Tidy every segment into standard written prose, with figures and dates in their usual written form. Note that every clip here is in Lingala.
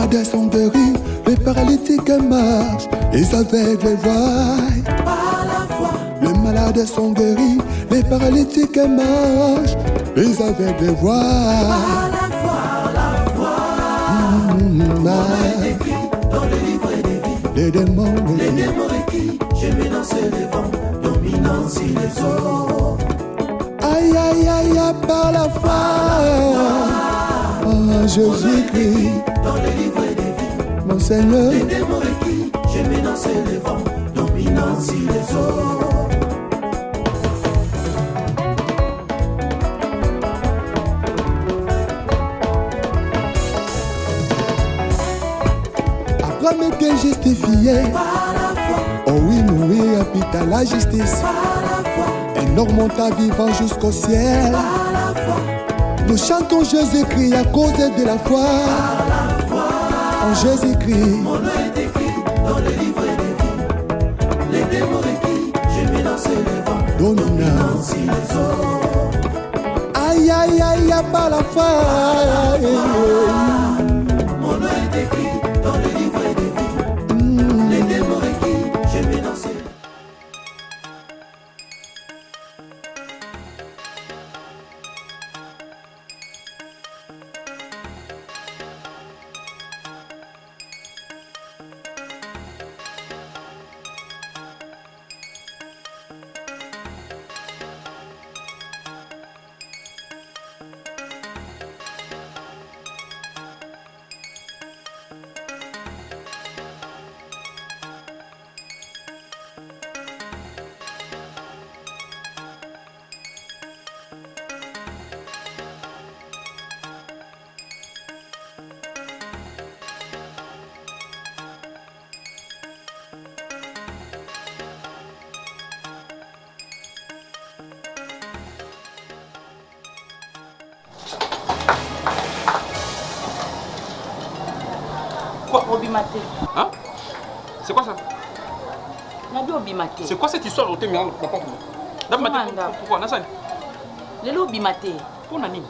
malades sont guéris, les paralytiques marchent, les aveugles voient. Par la foi, Les malades sont guéris, les paralytiques marchent, les aveugles voient. par la foi, la foi. Mon nom est écrit dans le livre des vies. Les démons requis, je mets dans ce vent, dominant sur les eaux. aïe aïe aïe aïe, par la foi. Oh, Jésus-Christ, Dans le livre des vies, mon Seigneur. les démons requis, je mets dans ce vent, dominant sur les eaux. Après m'être justifié, Par la foi, oh oui, nous habite à la justice. par la foi, Et nous remontons vivant jusqu'au ciel. par la foi, Nous chantons Jésus-Christ à cause de la foi. par la foi. En Jésus-Christ, Mon nom est écrit dans le livre des vies. Les démons requis, je mets dans ce vent, dominant. sur les eaux. Aïe aïe aïe aïe, par la foi. Mon nom est écrit dans le livre des vies. Les démons requis, je mets dans ce Quoi Obimaté. Hein? C'est quoi ça? Nabi Obimaté. C'est quoi cette histoire de Miranda? Pourquoi? Nassani? Lelo Obimaté. Pour Nani?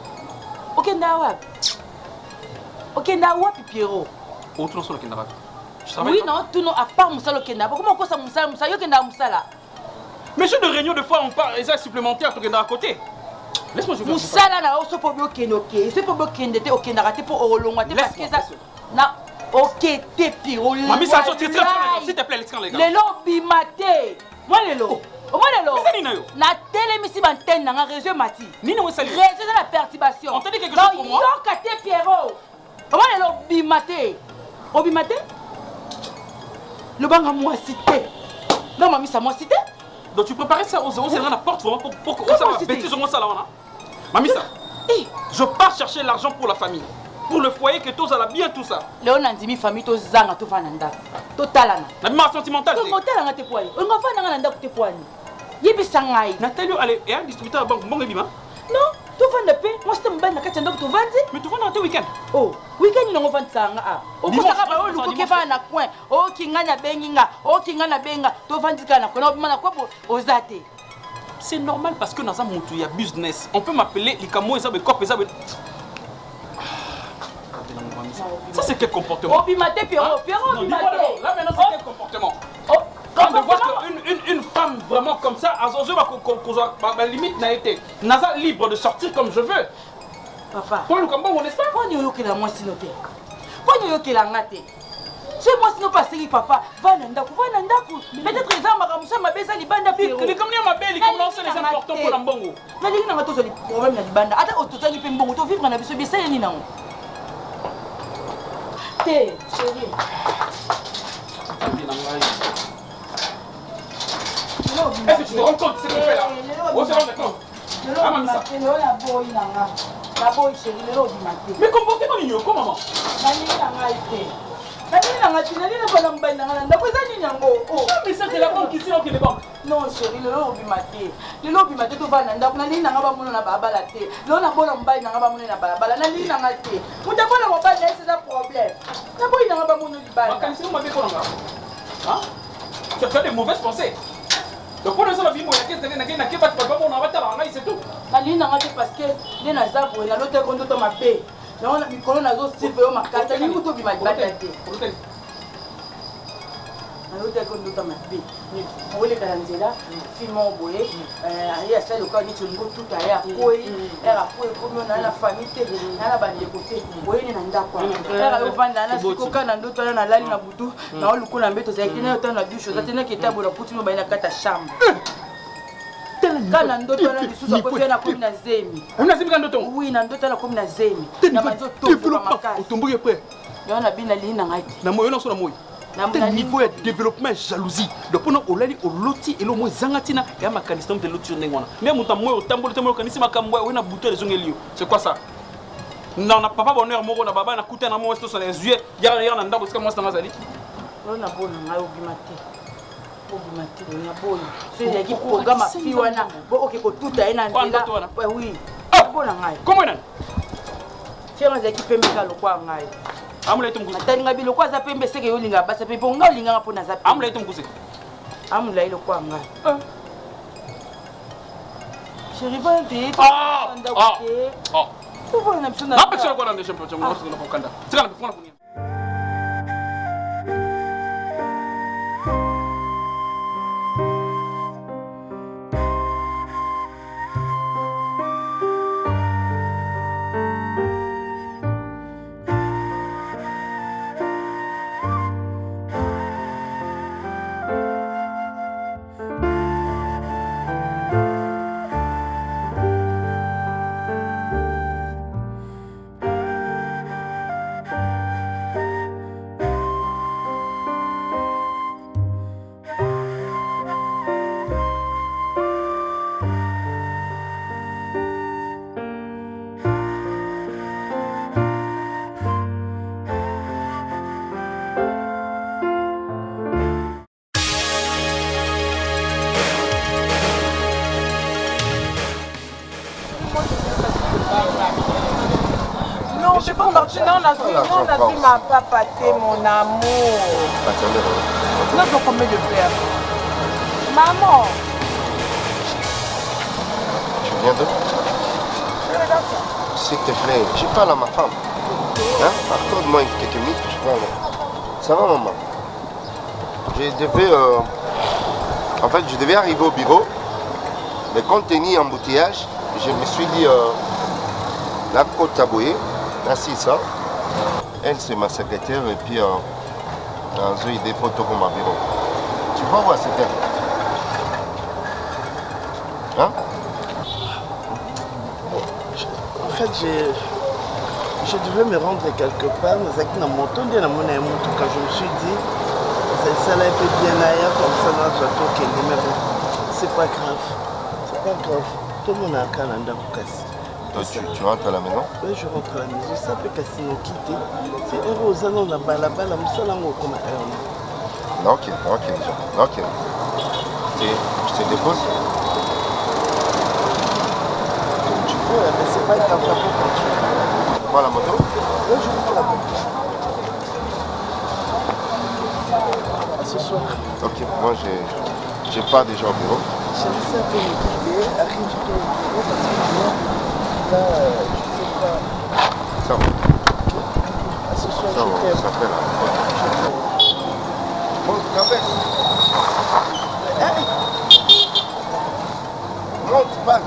Okenda wapi? Okenda wapi Pierrot? Oh, tout le monde est je travaille. Oui, non, tout non, à part Moussala Okenda. Comment on ça Moussala? Moussala, Okenda Moussala. Mais j'ai de réunion de fois, on parle des aides supplémentaires, tu regardes à côté. Laisse-moi jouer. Moussala, na oso pour Okenda, ok. C'est pour Okenda, Okenda, raté pour Orolongwa, parce que ça. Na, ok, t'es Pierrot. Mamie, ça sortit très s'il te plaît, laisse-moi les gars. Lelo Obimaté. Moi, Lelo. Moi, Lelo. Na télémisi bantenne, na réseau Mati. Nino, où est-ce que Réseau de la perturbation. On t'a dit quelque chose pour moi? Non, Kate Pierrot. Moi, Lelo Obimaté. Obimaté? Le banga moi cité. Non, mamie, ça moi cité. Donc tu préparais ça aux zéros, c'est dans la porte pour que ça va bêtise au moins ça là. Mamie, ça. Je pars chercher l'argent pour la famille. Pour le foyer que tous allons bien tout ça. Léon Nandimi famille to zanga to fananda. To talana. La ma sentimentale. To talana te poani. On va faire nanga te poani. Yebi sangai. Nathalie elle est un distributeur à banque bon bima. Non, tu vends de paix. Moi c'est me bande kacha ndoko to vandi. Mais tu vends dans tes week-end. Oh, week-end non vend sanga ah. O ko saka ba o luko ke fa na coin. O kingana benginga, o kingana benga to vandi kana ko na bimana ko ozate. C'est normal parce que dans un monde il y a business. On peut m'appeler les camo et ça be cop et ça be ça c'est quel comportement? Obimaté Pierrot, Pierrot Obimaté. Là maintenant c'est quel comportement? Quand de voir une femme vraiment comme ça, à Zozo ma limite n'a été Naza libre de sortir comme je veux. Papa. Toi le combat on n'est pas? Pourquoi nous yokela moi sinoté? Pourquoi nous yokela ngate? C'est moi sinon pas série papa. Va nandaku. Peut-être les hommes makamusa mabeza libanda Pierrot. Les comme ma belle, comme lancer les importants pour l'ambongo. Na lingi nanga tozo li problème na libanda. Ata otozali pe mbongo to vivre na biso bisa yani nango. Té, chérie. Est-ce que tu te rends compte de ce qu'on fait là? On se rend compte. Mais comportement mignon, comment maman? Mais ça c'est la banque ici, donc il est banque. Non chérie, le lobby maté. Le lobby maté to bana ndako na nini nanga ba mona na babala te. Lo na bona mbai nanga ba mona na babala na nini nanga te. Muta bona mobala c'est un problème. Na boy nanga ba mona libala. Makanisi mo mabe konanga. Hein? Tu as des mauvaises pensées. Donc pour ça la bimbo ya kete na keba tu pas bon on va ta là c'est tout. Na nini nanga te parce que les na zabu na lote kondo to mabe. Non, mais quand on a d'autres types, on m'a cassé. Il faut que tu m'aies battu. Alors, tu as connu ta mère. Pour les calendriers, filmons au boyer. Il y a celle qui dit que tout a l'air coué. Elle a coué comme on a la famille. Elle a banni côté. Oui, il y a un d'accord. Elle a ouvert la coca dans d'autres dans la ligne à bouton. Dans le coup, la bête, c'est qu'il y a autant de deux choses. Il y a qui est à bout de poutine, mais il y a quatre chambres. Quand on doit aller sous sa commune na zemi. On a zemi quand on. Oui, on doit aller comme na zemi. Na mazo to. Otombo ye prêt. Yo na bina li na ngati. Na moyo na so na moyo. Tel niveau de développement jalousie. Donc pendant olali oloti elo mo zangatina ya makanista mte loti ndengwana. Mais muta moyo tambolo tambolo kanisi makambo we na buto les ongelio. C'est quoi ça? Non, na papa bonheur moko na baba na kuta na mo esto sur les yeux. Ya na ndako sika mo stanga zali. Yo na bona ngayo bimate. Obimate na bona. C'est ya ki programme fi wana. Bo OK ko tuta ina ndela. Oui. Bona ngayo. Comment nan? Fianga za ki pembe ka lokwa ngayo. Amula itum kusi. Atali ngabilo kwa za pembe seke yo linga basa pe ponga linga ngapo na za pembe. Amula itum kusi. Amula ile kwa ngayo. Chérie va te. Tu vois na psuna. Na psuna kwa na ndeshe mpo chambo na kokanda. Sika na pfuna kunia. Non, je pense que on a vu ma papa, mon amour. Nous avons combien de frères? Maman. Tu viens d'où? S'il te plaît, je parle à ma femme. Hein? Accorde-moi quelques minutes, je parle. Ça va, maman? En fait, je devais arriver au bureau, mais compte tenu embouteillage, je me suis dit, la côte tabouée, ainsi ça. Elle, c'est ma secrétaire, et puis, dans une des photos pour ma bureau. Tu vois où c'est elle? Hein? En fait, je devais me rendre quelque part, mais avec mon moto, quand je me suis dit, ça là peut bien ailleurs comme ça dans le bateau qui est, mais bon, c'est pas grave. C'est pas grave. Tout le monde a un calendrier pour casser. Toi, tu rentres à la maison? Oui, je rentre à la maison. Ça peut casser nos quitter. C'est heureux, ça non, là-bas, là-bas, là, ça là, on comme un. Ok, déjà. Ok. Je te dépose? Tu peux, mais c'est pas une carte pour tu prends la moto? Oui, je prends la moto. À ce soir. Ok, moi j'ai pas déjà au bureau. J'ai laissé un peu m'équiper, arrive au bureau parce que là, je sais pas. Ça va. À ce soir, Ça va, je t'aime. ça fait là. Bon, traverse. Monte, parle.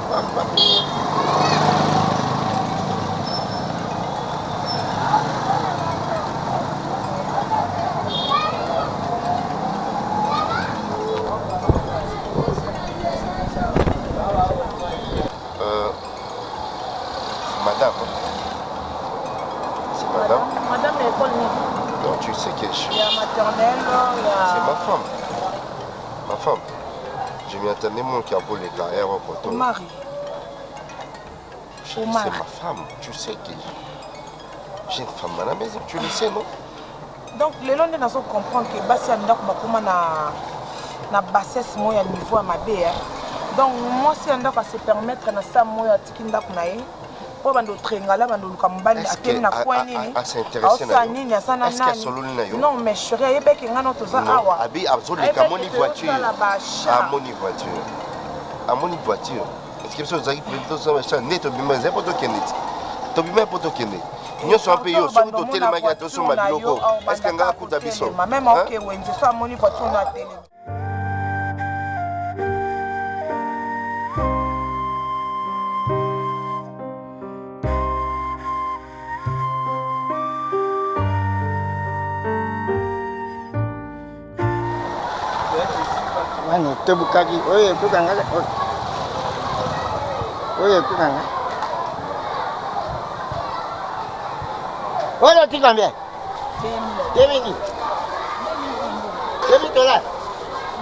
Madame. C'est madame. Madame l'école Non, tu sais que je... il y a maternelle, il y a... C'est ma femme. Ma femme. Je m'y attendais mon qui a pour les carrières au coton. Mari. C'est ma femme. Tu sais que j'ai une femme à la maison. Tu le sais, non? Donc, les gens ne sont comprendre que Bassi Andak na bassesse moya niveau à ma bé. Donc, moi, si Andak va se permettre de ça moya tikindak nae. Pour bando trengala bando lukambani atemi na coin nini. À s'intéresser na nini asana nani? Est-ce qu'il y a solo na yo? Non, mais chérie, ayebe ke ngano toza awa. Abi azoleka moni voiture. À moni voiture. À moni voiture. Est-ce que vous avez plutôt ça machin net to bima za poto kenet. To bima poto kenet. nyonso mpe yo soki totelemaki atosomba biloko estce nga akuta biso même oke wenze so amoni voiture na télé. Mano, tebukaki. Oye, kukanga. Oye, kukanga. Oye, tu combien? 2000. 2000 dollars.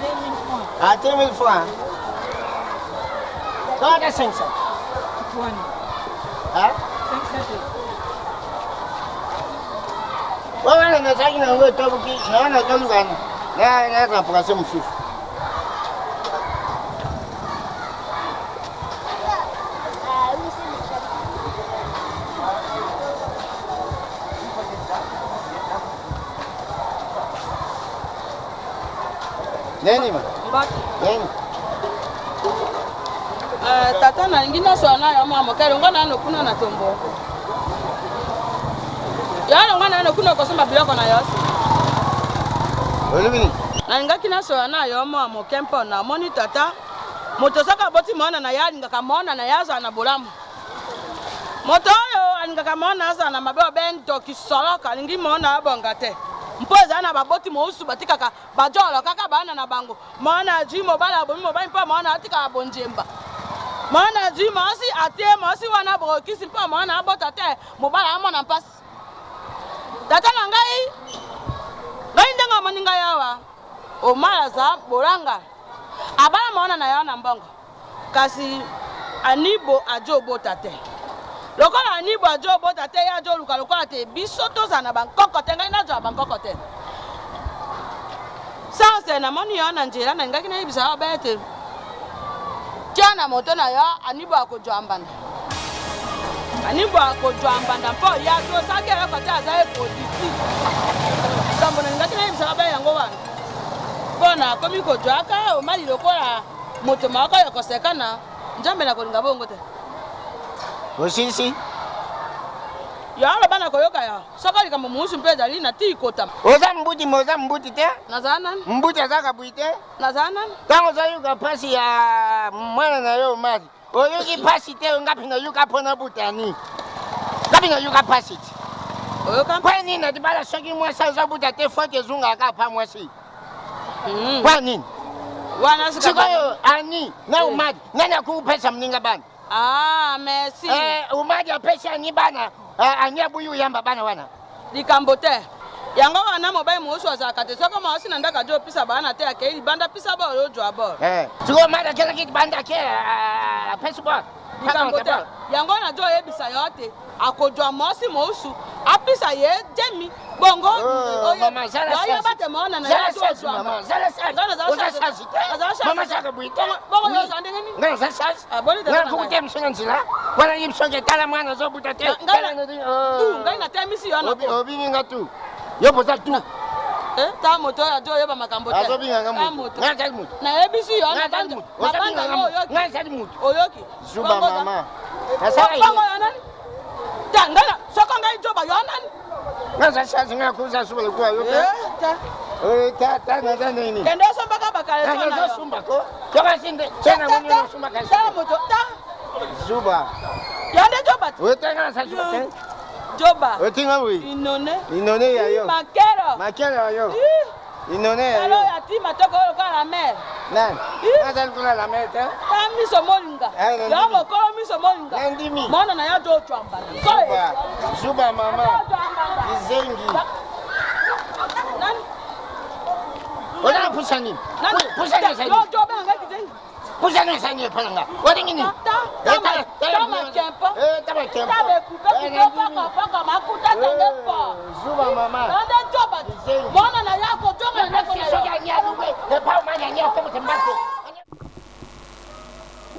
2000 francs. Ah, 2000 francs. Comment t'as 500? Hein? 500. Ouais, na saki na wewe tobuki. Na kalugani. Na place msusu. Neni ma? Neni. Tata nalingi nyonso na yo mama kelonga na nokuna na tombo. Ya longa na nokuna kosomba biloko na yo. Olubini. Nalingaki nyonso na yo mama kempo na moni tata. Moto saka boti mona na yalinga kamona na yaza na bolamu. Moto yo alinga kamona aza na mabe bento kisoloka lingi mona abonga te. Mpoza na baboti mousu batikaka bajolo kaka bana na bango mona jimo bala bomo ba mpa mona atika bonjemba mona jimo asi ate mosi wana brokisi mpa mona abota te mobala amona mpasi tata na ngai ndenga moninga yawa o mala za bolanga abala mona na yawa na mbongo kasi anibo ajo bota te lokola anibo ajo bota te ya jo luka lokola te biso toza na bankoko te ngai nazo bankoko te sanse na moni yo na njela na ngaki na yibisa bete tia na moto na yo anibo akojwambana mpo ya to sakela ko ta za produit tambo na ngaki na yibisa ba yango wana bona komi ko jwaka o mali lokola moto mako yo kosekana njambe na ko ngabongo te Osisi. Ya ala bana koyoka ya. Saka likambo muhusu mpeza lina ti kota. Oza mbuti te? Nazana. Mbuti azaka buite? Nazana. Tango za yuka pasi ya mwana na yo mati. Oyuki pasi te ngapi na yuka pona butani. Ngapi na yuka pasi te. Oyoka. Kwa nini na dibala soki mwasa za buta te foke zunga kapa mwasi. Kwa nini? Wana sika. Sikoyo ani na umadi. Nani akupesa mninga bana? Ah, merci. Umadi apesa ni bana. Anya buyu yamba bana wana. Likambo te. Yango wana mobai muhusu azaka te. Soko mawasi na ndaka jo pisa bana te akeli banda pisa ba ojo abo. Siko mara kila kitu banda ke pesa ba. Likambo te. Yango na jo ebisa yote. Akojwa mosi muhusu. Apisa ye jemi. Bongo. Mama zala sasa. Ya bate mona na ya jo mama zala sasa. Mama zaka buite. Bongo yo zande ngani? Ngana sasa. Aboni te. Ngana kukutia msonga nzila. Wana yimsonge tala mwana zo buta te. Ngai na temisi yo na ko. Obi ngatu. Yo poza tu. Ta moto ya jo yeba makambo te. Azobi nganga moto. Ngana tali moto. Na ebisi yo na banda. Mabanda yo. Ngana tali moto. Oyoki. Zuba mama. Nasara yi. Bongo yo nani? Ta ngana soko ngai joba yo nani? Ngana sasa ngana kuza suba le kwa yo. Ta na nini? Kende somba ka bakale so na yo. Somba ko. Toka sinde. Tena mwenye somba ka. Ta moto ta. Zuba. Yande joba. Wewe tena sasa zuba. Joba. Otinga wi. Inone ya yo. Makero yo. Inone ya yo. Alo ya tima toko kwa la mer. Nani? Nada kuna la mer ta. Ta miso molinga. Ya mo ko miso molinga. Ndimi. Mona na ya jo twamba. Zuba mama. Izengi. Nani? Ona pusha nini? Nani? Pusha nini sasa? Yo joba ngaki zengi. Pusha nini sasa panga? Wadi nini? Tama kempa. Tama kempa. Tabe kuka paka makuta tengepa. Zuba mama. Nanda joba. Mona na yako joba na Sisi soja nyaru we. Ne pa manya nyao kama tembato.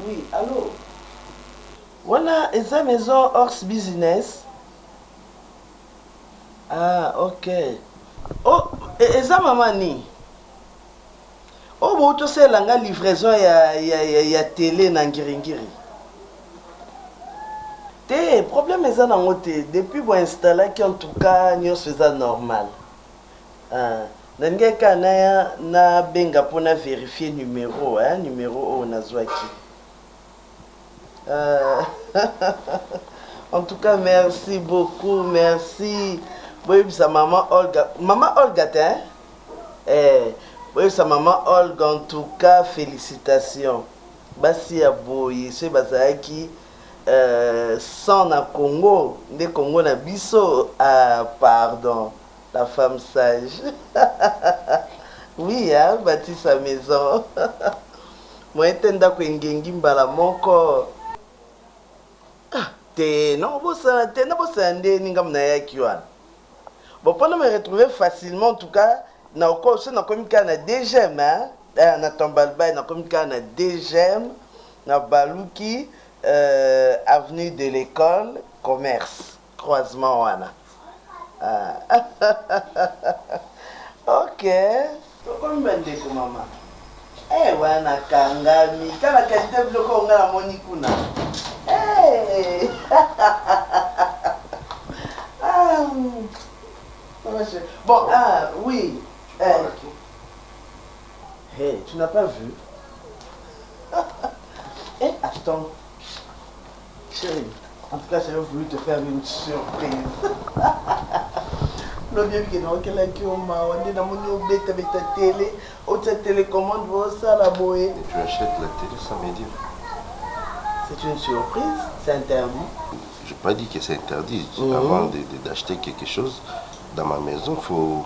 Oui, allô? Voilà, et ça maison Horse Business. Ah, ok. Oh, et ça maman ni. Oh, bon, tu sais, la livraison ya télé na ngiringiri. Le problème est que depuis que installé, en tout cas, nous faisons normal. Nangeka na benga pour vérifier numéro, numéro on a En tout cas, merci beaucoup, merci. Oui, sa maman Olga. Maman Olga, oui, sa maman Olga, en tout cas, félicitations. Basi ya boye, c'est bazaki. Sans na Congo, des Congo na biso, pardon, la femme sage. Oui, bâti sa maison. Moi, j'entends que ngengi mbala moko. Non, bon, pour me retrouver facilement, en tout cas, na communiqué na DGM, na Tombalba, na communiqué na DGM, na Balouki, avenue de l'école, commerce, croisement wana. Ok. Combien de temps, maman? Eh, wana kangami, kana qualité bloko nga la monikuna. Hey. Bon, oui. Hey, tu n'as pas vu? Eh, attends. Chérie, en tout cas, j'avais voulu te faire une surprise. Le bien que nous avons avec ta télé, ta télécommande, ça la boue. Tu achètes la télé sans me dire. C'est une surprise, c'est interdit. Je n'ai pas dit que c'est interdit. Avant d'acheter quelque chose dans ma maison, il faut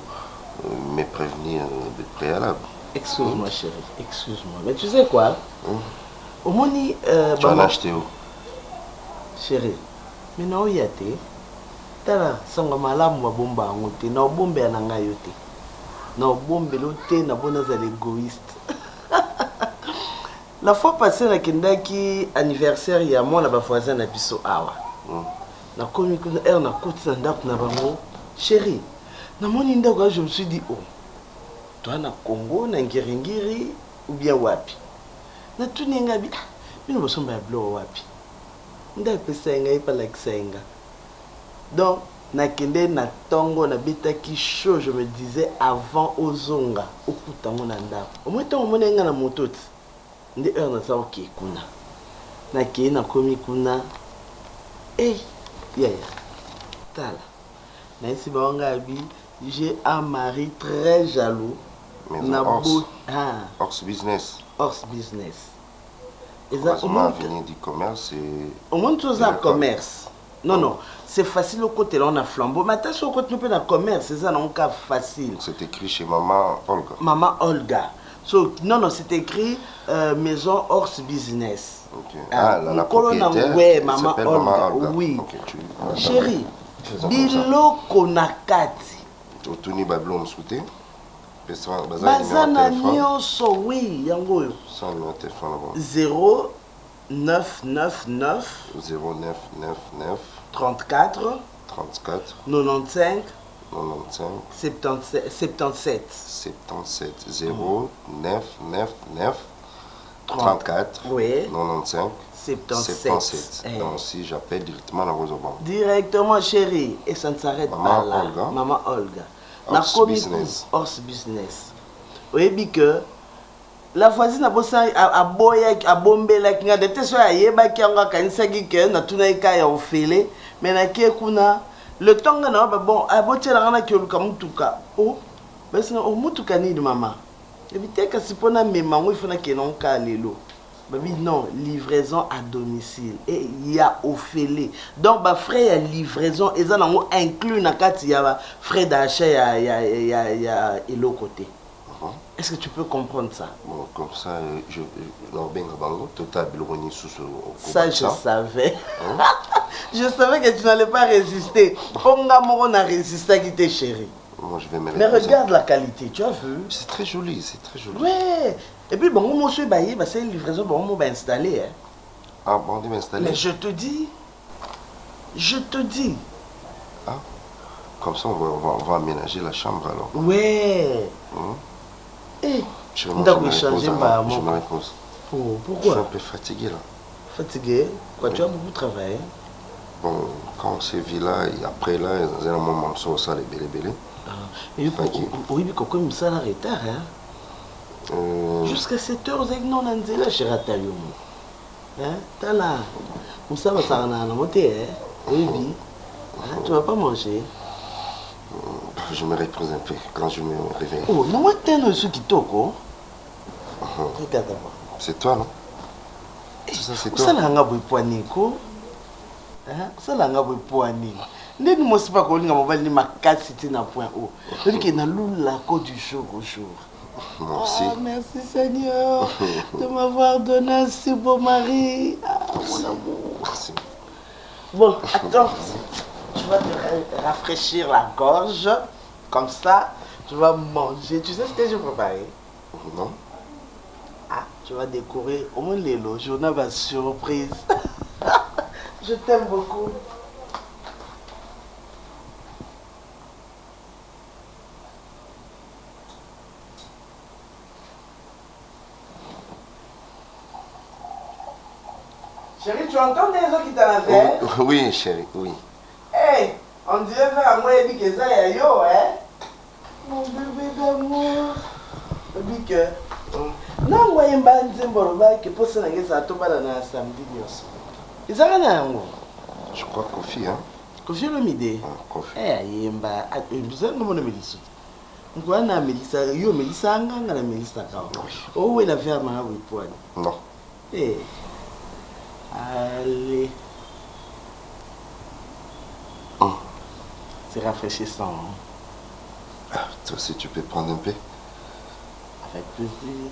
me prévenir de préalable. Excuse-moi, chérie, excuse-moi. Mais tu sais quoi? Au moni, tu en as acheté où? Chérie, mais non, il y a été. Tala, sanga malamu wa bomba ngote, na bombe ya nanga yote. Na bombe lote na bona za l'égoïste. La fois passée na kendaki anniversaire ya moi na ba voisin na biso awa. Na komi ko na koti na ndako na bango. Chérie, na moni ndako je me suis dit oh. Toi na Congo na ngiringiri ou bien wapi. Na tuni ngabi, bino bosomba ya blo wapi. Nda pesa ngai pa like senga. Donc, nakende na tongo na bitaki chaud, je me disais avant ozonga, okutango na ndako. Au moins tongo mona nga na mototi. Nde heure na sa oké kuna. Nakende na komi kuna. Eh, ya. Tala. Na isi baonga abi, j'ai un mari très jaloux. Mais na Hors business. Hors business. Heureusement, venir du commerce, c'est... Au moins tout ça commerce. Non, non, c'est facile au côté là, on a flambeau. Mais attention, au côté nous peut dans commerce, c'est ça, non, cas facile. C'est écrit chez Maman Olga. Maman Olga. So, non, non, c'est écrit maison hors business. Ok. La propriétaire, ouais, Maman Olga. Oui. Okay, chérie, biloko nakati. Otuni bablo msouté. Bazana nyonso, oui, yango. Sans numéro de téléphone là-bas. 0999 0999 34 34 95 95 77 0999 34 oui 95 77. Donc si j'appelle directement dans vos banques. Directement chérie et ça ne s'arrête pas là. Olga. Maman Olga. Hors business. Hors business. Oui, bien que la voisine a bossé à boya à bomber la kinga de teso ya yeba ki anga kanisa ki ke na tuna ika ya ofele mais na ki kuna le temps na ba bon a botela ngana ki oluka mutuka oh mais na o mutuka ni maman éviter que si pona mema ngo ifuna ke non ka lelo babi non livraison à domicile et il y a ofele donc ba frais ya livraison eza nango inclus na kati ya frais d'achat ya elo côté. Est-ce que tu peux comprendre ça? Bon, comme ça, ça, je savais. Hein? Je savais que tu n'allais pas résister. Ponga on a résisté qui t'es chéri. Moi, je vais me mais regarde la qualité, tu as vu? C'est très joli, c'est très joli. Ouais. Et puis, bon, moi, je suis baillé, c'est une livraison, bon, on va installer. Hein. Ah, bon, on va installer. Mais je te dis. Ah, comme ça, on va aménager la chambre alors. Ouais. Je me repose. Oh, pourquoi? Je suis un peu fatigué là. Fatigué? Quoi, tu as beaucoup travaillé? Bon, quand on s'est vu là, et après là, ils ont un moment sur ça, les bélés. Et oui, mais comme ça, la retard, hein? Jusqu'à 7 heures, non, on a dit chez Ratalium. Hein? T'as là. Comme ça, ça va en monter, hein? Oui, oui. Tu vas pas manger? Je me repose un peu quand je me réveille. Oh, non, moi, t'es un qui toko. Regarde d'abord. C'est toi, non? Tout ça, c'est toi. Ça, là, on a besoin de poignet, quoi. Ça, là, on a besoin de poignet. Ne nous montre pas qu'on a besoin de ma casse, c'était un point haut. C'est-à-dire qu'il y a la côte du jour au jour. Merci. Ah, merci Seigneur de m'avoir donné un si beau mari. Ah, mon amour. Merci. Bon, attends. Tu vas te rafraîchir la gorge. Comme ça, tu vas manger. Tu sais ce que j'ai préparé? Non. Ah, tu vas découvrir au moins les lots. Journée va surprise. Je t'aime beaucoup. Chérie, tu entends des autres qui t'en avaient? Oui, chérie, oui. Hey, on dirait faire à moi et dit que ça y a yo, hein? Mon bébé d'amour. Bébé que. Non, moi, je ne sais pas si ça tombe dans samedi. Ils ont rien. Je crois Kofi, hein? Kofi, le midi. Kofi. Eh, il y a un Mélissa. On a Mélissa, yo Mélissa, on a Mélissa. Oh, il a fait un poids. Non. Eh. Allez. C'est rafraîchissant. Hein? Toi aussi, tu peux prendre un peu. Avec plaisir.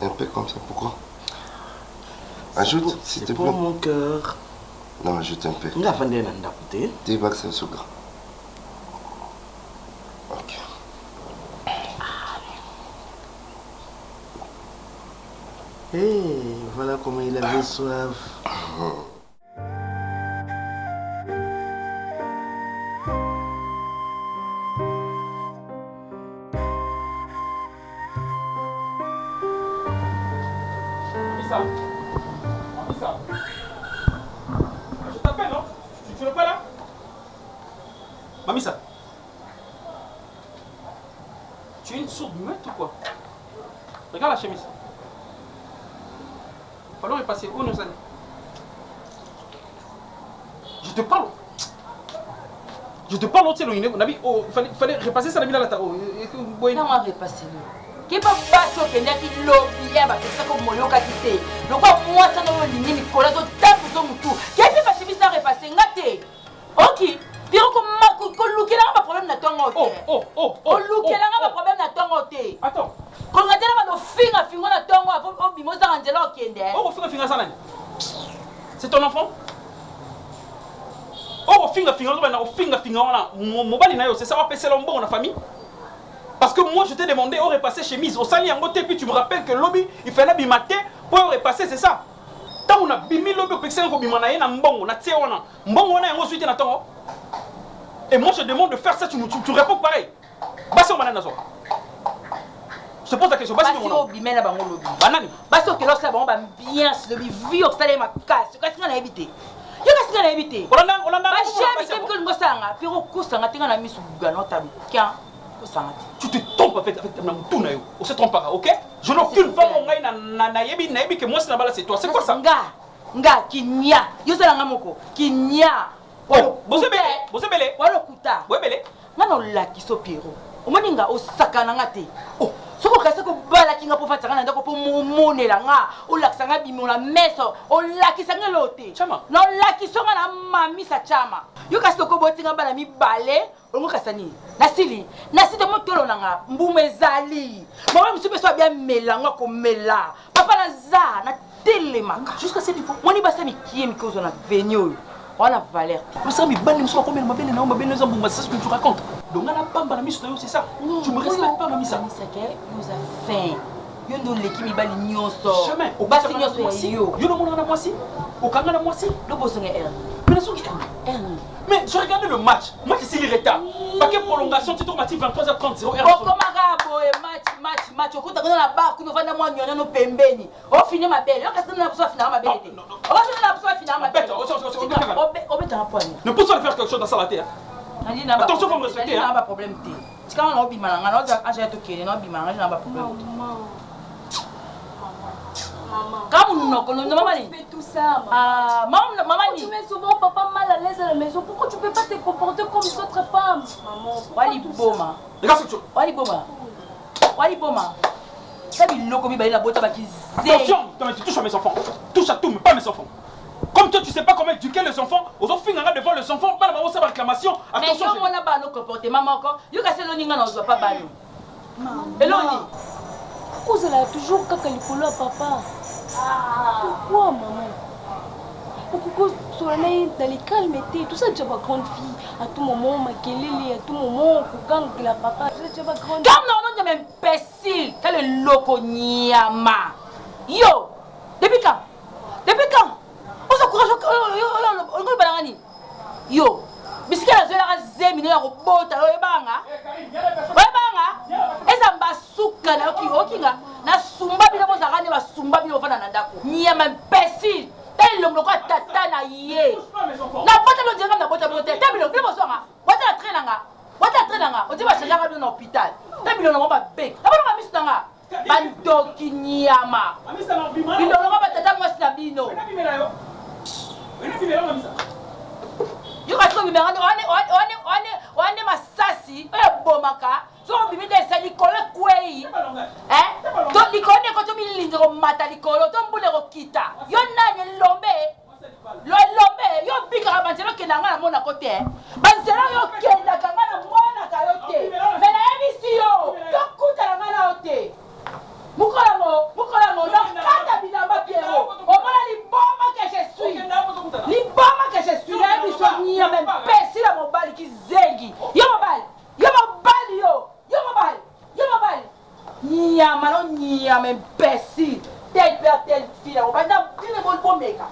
Un peu comme ça, pourquoi? Ajoute, s'il te C'est plaît. pour mon cœur. Non, ajoute un peu. On va faire des nandapotés. Dis que c'est sucre. Ok. Hey, voilà comment il avait soif. Mamissa. Je t'appelle, non? Tu n'es pas là? Mamissa. Tu es une sourde muette ou quoi? Regarde la chemise. Fallait repasser où nous allons? Je te parle. Je te parle, il fallait repasser ça là. Non, on va repasser. Qui peut pas se faire qui lobby à ça comme mon yoka qui le quoi moi ça non ligne Nicolas de tape de mutu. Qui peut pas chemise ça repasser ngate. OK. Pire comme ko luki là pas problème na tongo. Oh luki là pas problème na tongo té. Attends. Quand on a dit finga na tongo avant bimo za ngela okende. Oh finga ça là. C'est ton enfant? Oh finga wana mobali na yo c'est ça va passer l'ombo na famille. Parce que moi je t'ai demandé au repasser chemise au sali en côté puis tu me rappelles que lobby il fallait bimater pour repasser c'est ça. Tant on a bimi lobby pexen ko bimana na mbongo na tie wana. Mbongo wana yango suite na tongo. Et moi je demande de faire ça tu réponds pareil. Basi on banana zo. Je te pose la question basi on bimena bango lobby. Banani. Basi o kelo ça bango ba bien lobby vi o sala ma casse. Kasi na éviter. Yo kasi na éviter. On a ba chef que ngo sanga puis ko sanga tinga na misu bugano tabu. Tiens. Tu te trompes avec Namutuna, on se trompe pas, ok? Je n'ai aucune femme au que moi c'est toi, c'est quoi ça? Nga, Kinya, yo c'est la ngamoko, Kinya. Oh, Bosebele, Walo kuta. Webele. Nano la kiso Pierrot. Omaninga o sakana ngate. Oh, soko kasa ko bala kinga po fataka na ndako po monela nga. O laksanga bimola meso, o lakisanga lote. Chama. No lakisonga na mami sa chama. Yo kasi ko botinga bala mi bale. Ongo kasani nasili motolo nanga mbumezali mama msupe so bien melanga ko mela papa na za na telemaka jusqu'à ce niveau moni basa mi kie mi kozo na venio wana Valère ça mi bani mso ko mela mabele na mabele za mbuma c'est ce que tu racontes donc na pamba na miso c'est ça tu me respectes pas mamisa mamisa ke nous a faim yo ndo leki mi bali nyonso jamais o basi nyonso yo yo no mona na mwasi o kanga na mwasi do bosonga mais la mais je regardais le match. Moi, c'est le retard. Paquet prolongation, tu tombes à 23h30, 0h. Oh, comment boye match okuta kuna na bar kuna vanda mwa nyona no pembeni o fini mabele okasi na buso fina mabele te okasi na buso fina mabele obeta na point ne peut pas faire quelque chose dans ça la terre. Attention, faut me respecter. Il n'y a pas de problème. Si on a un bimana, on a un bimana, on a pas de problème. Quand maman, fais tout ça, maman, tu mets souvent papa mal à l'aise à la maison. Pourquoi tu peux pas te comporter comme les autres femmes? Maman, Wali Boma. Regarde ce que tu... Wali Boma. Ça dit loco mi la boîte qui. Attention, tu touches à mes enfants. Touche à tout, mais pas mes enfants. Comme toi, tu sais pas comment éduquer les enfants, aux autres filles devant les enfants, pas la sa réclamation. Attention. Mais on a pas nos comportements, maman encore. Yo cassé le ninga, on doit pas balo. Et l'oni. Pourquoi vous allez toujours cacalicolo à papa? Pourquoi, maman? Pourquoi vous allez dans les calmes, tout ça, tu as ma grande fille. À tout moment, ma kelele, à tout moment, quand la papa, tu as ma grande fille. Comme non, non, même imbécile. T'as le loco niama. Yo, depuis quand? On se courage au balangani. Yo, biscuit la zéla zémine ya robota yo ebanga. Eza mbasuka na okinga na sumba bila bo zakane ba sumba bila ofana na ndako. Niama imbécile. Tel lomloko tata na ye. Na bota lo dinga na bota bote. Tabilo bila bo songa. Wata la trainanga. On dit ba changer dans l'hôpital. Tabilo no ba be. Na ba misanga. Bandoki niama. Bilo no ba tata mwasi na bino. You got to be on masasi, bomaka, so be the Nicola Quay. Don't Nicole to be lindo mata Nicolo, don't put a kita. You're not a lombe, you're bigger than Kenanga Monacote. Banzera, you're Kenda Kamana Mona Kayote. Then I see you, don't put a manote. Mukolamo, non kata binamba Piero. Omona li bomba que je suis. Li bomba que je suis. La émission ni a même pessi la mobile qui zengi. Yo mobile. Ni a malo ni a même pessi. Tel père tel fille. On va n'a plus le bon meka.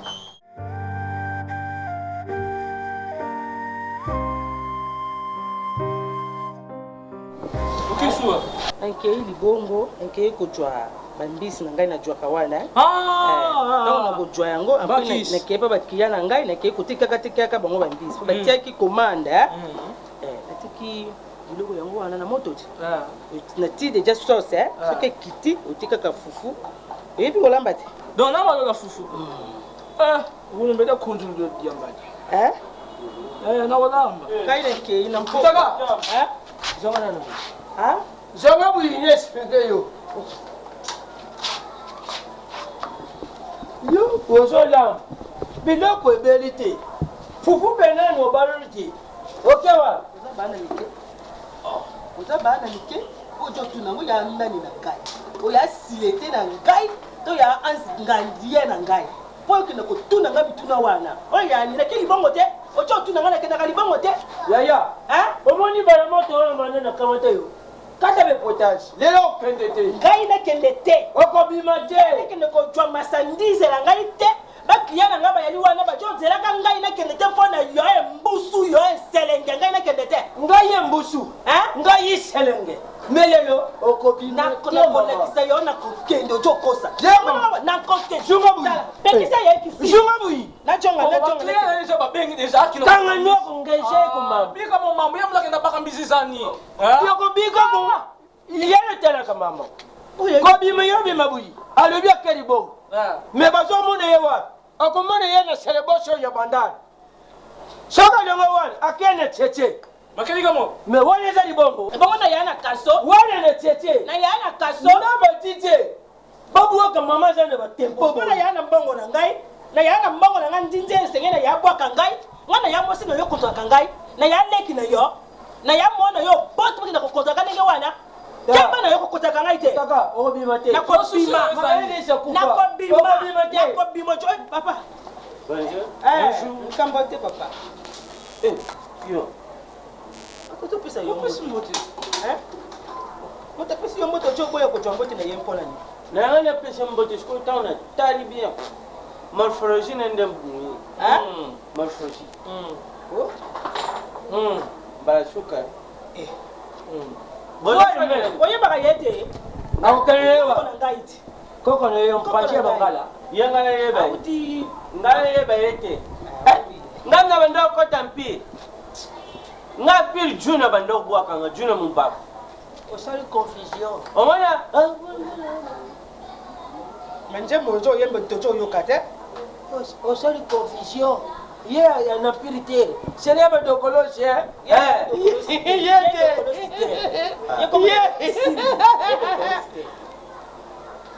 Nkei libongo, nkei kujwa bambisi na ngai na jwa kawana. Donc na kujwa yango, après na kepa bakiya na ngai na kei kutika katika bango bambisi. Batia ki commande natiki biloko yango wana na moto ti. Na ti déjà sauce soki kiti otika ka fufu. Et puis olamba ti. Donc là on a fufu. Vous ne mettez conduire de diamant. Na olamba. Kai na kei na mpo. Zonga na. Zonga buyini expliquer yo. Yo, ozola. Biloko ebelite. Fufu bena no balolite. Okewa. Oza bana like. Ojo tunango ya nani na ngai. Oya silete na ngai. To ya ngandie na ngai. Po ke na ko tuna ngabi tuna wana. Oya ni na kili bongo te. Ojo tunanga na kena kali bongo te. Yaya. Omoni bala moto oyo manena kamata yo. Kata be potage. Lelo kende te. Ngai na kende te. Okobima te. Kende ko jwa masandise la ngai te. Ba kliana ngaba yali wana ba jonzela ka ngai na kende te fona yo mbusu yo selenge ngai na kende te. Ngai mbusu. Ngai selenge. Melelo okobima te. Na ko kisa yo na ko kende ojo kosa. Na ko kende. Junga bui. Pekisa ye kisi. Junga bui. Na jonga. Déjà ba bengi déjà kilo. Kanga nyoko ngeje kuma. Bika mo mambo yamla kenda baka mbizi zani. Yoko bika mo. Yele tela ka mama. Kobima yo bima bui. Alobi akeli bo. Mais bazo mona yewa. Akomona yena celebration ya bandana. Soka longo wan akene tete. Makeli kamo. Mais wana za libongo. Bongo na yana kaso. Wana na tete. Na yana kaso. Na batite. Babu waka mama za na batempo. Bongo na yana mbongo na ngai. Na yana mbongo na ngai ndinze sengena ya bwaka ngai. Ngana ya mosi na yo kotoka ngai. Na ya leki na yo. Na ya mona yo boto na kokotoka ngai wana. Kamba na yo kokotoka ngai te. Kaka obima te. Na kobima. Na kobima joy papa. Bonjour. Nkambote papa. Yo. Akoto pesa yo moto. Moto pesa yo moto jo boya ko jambote na yempo na ni. Na ngana pesa mbote sko tauna tari bien. Morphologie n'endem. Morphologie. Bala suka. Oye bagayete. Akokelewa. Koko na yo mpatie bangala. Yenga na yeba. Uti ngala yeba yete. Ngana bando ko tampi. Nga pil juna bando bwa kanga juna mumba. Osali confusion. Omona? Manje mojo yembe tojo yokate. Osali confusion. Yeah, ya na pirite. Sele bando kolose.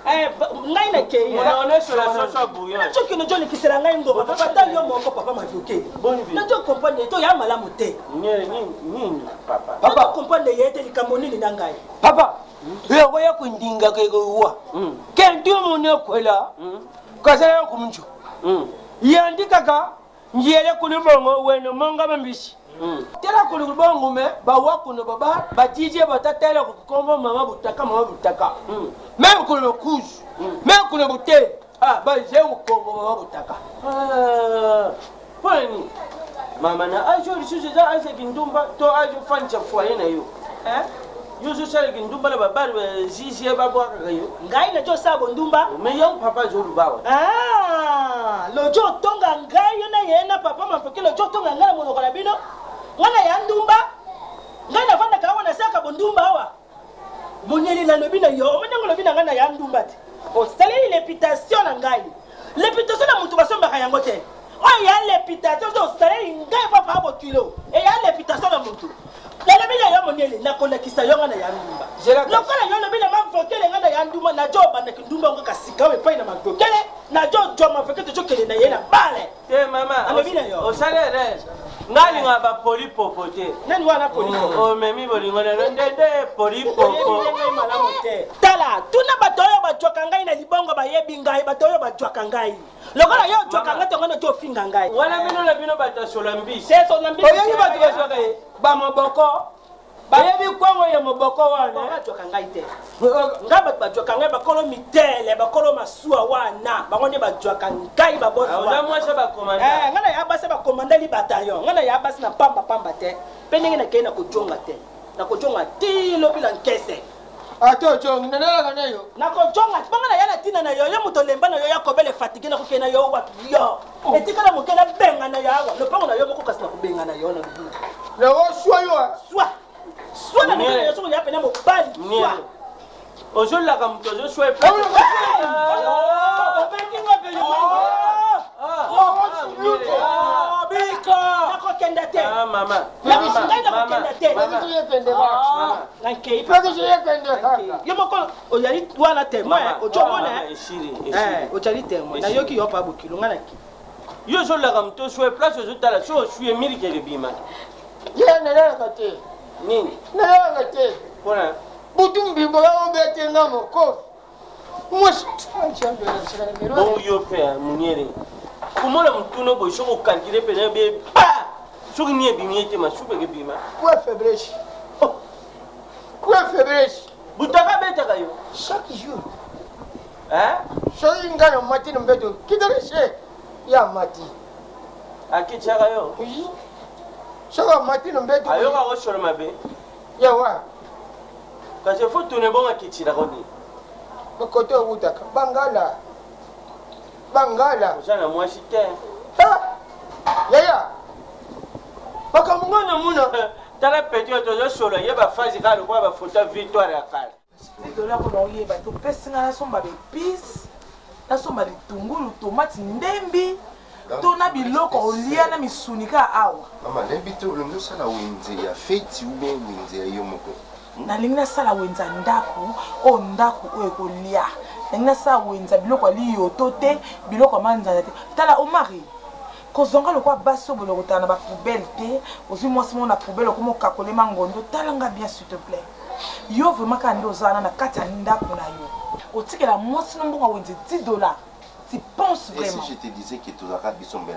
Ngai na ke ya on est sur la social bouillon ce que nous joli ki sera ngai ngo papa ta yo moko papa ma vioke na jo comprendre to ya malamu te ni papa papa comprendre yete likambo nini na ngai papa yo ya kundinga ke go ke ndio mone kwela ka sera ku munju yandika ka ngiyele kulibongo weno monga mbisi tela kulibongo me ba wakuno baba batije batatela kukomba mama butaka même que le couche même que le bouteille ba je ukombo mama butaka kwani mama na ajo lisuje za aje kindumba to ajo fancha foyer na yo yo zo sale kindumba la baba zizi ba bwa ka yo ngai na jo sabo ndumba me yo papa jo lubawa lojo tonga ngai yo na yena papa mafeke lojo tonga ngai mo lokola bino ngana ya ndumba ngai na vanda kawa na saka bondumba awa monyeli na lobi na yo omenyango lobi na ngana ya ndumba te o saleli l'épitation na ngai l'épitation na mutu basomba yango te o ya l'épitation zo saleli ngai papa abo kilo e ya l'épitation na mutu la lobi na yo monyeli na kolekisa yo ngana ya ndumba lokola yo lobi na mavokele ngana ya ndumba na jo banda kindumba ngo kasika we pai na mavokele na jo jo mavokele to kele na yena bale te mama o salele ngali ngaba poli popote nani wana poli o memi bolingo na ndende poli popo tala tuna batoyo bajwaka ngai na libongo bayebi ngai batoyo bajwaka ngai lokola yo jwaka ngai tongo to finga ngai wala bino na bino batasola mbi seso na mbi oyebi batu bajwaka ba moboko bayebi kwango ya moboko wana bajwaka ngai te ngaba bajwaka ngai bakolo mitele bakolo masuwa wana bangonye bajwaka ngai babosi wana mwasha ba komanda ngana ya basa ba komanda li bataillon ngana ya basa na pamba te penenge na kena kujonga te na kujonga ti lobila nkese ato jong na nala na yo na kujonga bangana yana tina na yo muto lemba na yo ya kobele fatigue na kukena yo wa yo etikala mukena benga na yawa lo pango na yo moko kasina kubenga na yo na bibu na wo swa yo swa na mukena yo so ya pena mo bali swa ojola ka muto jo swa pe mama yo moko oyali wana témoin ojomona ojali témoin na yoki yo pa bokilo ngana ki yo zo la kam to so place zo tala so suye milike le bima ye na la kate nini na la kate bona butumbi bo o bete ngamo ko mos bon yo pe muniere kumola mtuno bo shoko kankire pe na be pa soki ni ebimiete masupe ke bima quoi faiblesse butaka betaka yo chaque jour soki ngana mati no mbeto kidoreshe ya mati akichaka yo soka mati no mbeto ayoka ko shoro mabe ya wa kasi faut tourner bon akichira kodi koto butaka bangala ojana mwashite yaya bakamungana muna tala petit otozo solo yeba fazi kalo kwa ba photo victoire akala dola ko no yeba to pesinga na somba be pis na somba litungulu tomate ndembi to na biloko olia na misunika awa mama ndembi to longo sala wenze ya feti ube wenze ya yomoko na lingna sala wenza ndako o ndako o ekolia lingna sala wenza biloko ali yotote biloko manza te tala o mari kozonga lokwa baso boloko tana ba poubelle te ozi mwasi mona poubelle komo kakole mangondo talanga bien s'il te plaît yo vraiment ka ndo zana na kati ya ndako na yo otikela mwasi no mbongo wenze $10 tu penses vraiment. Et si je te disais que tu auras besoin de $10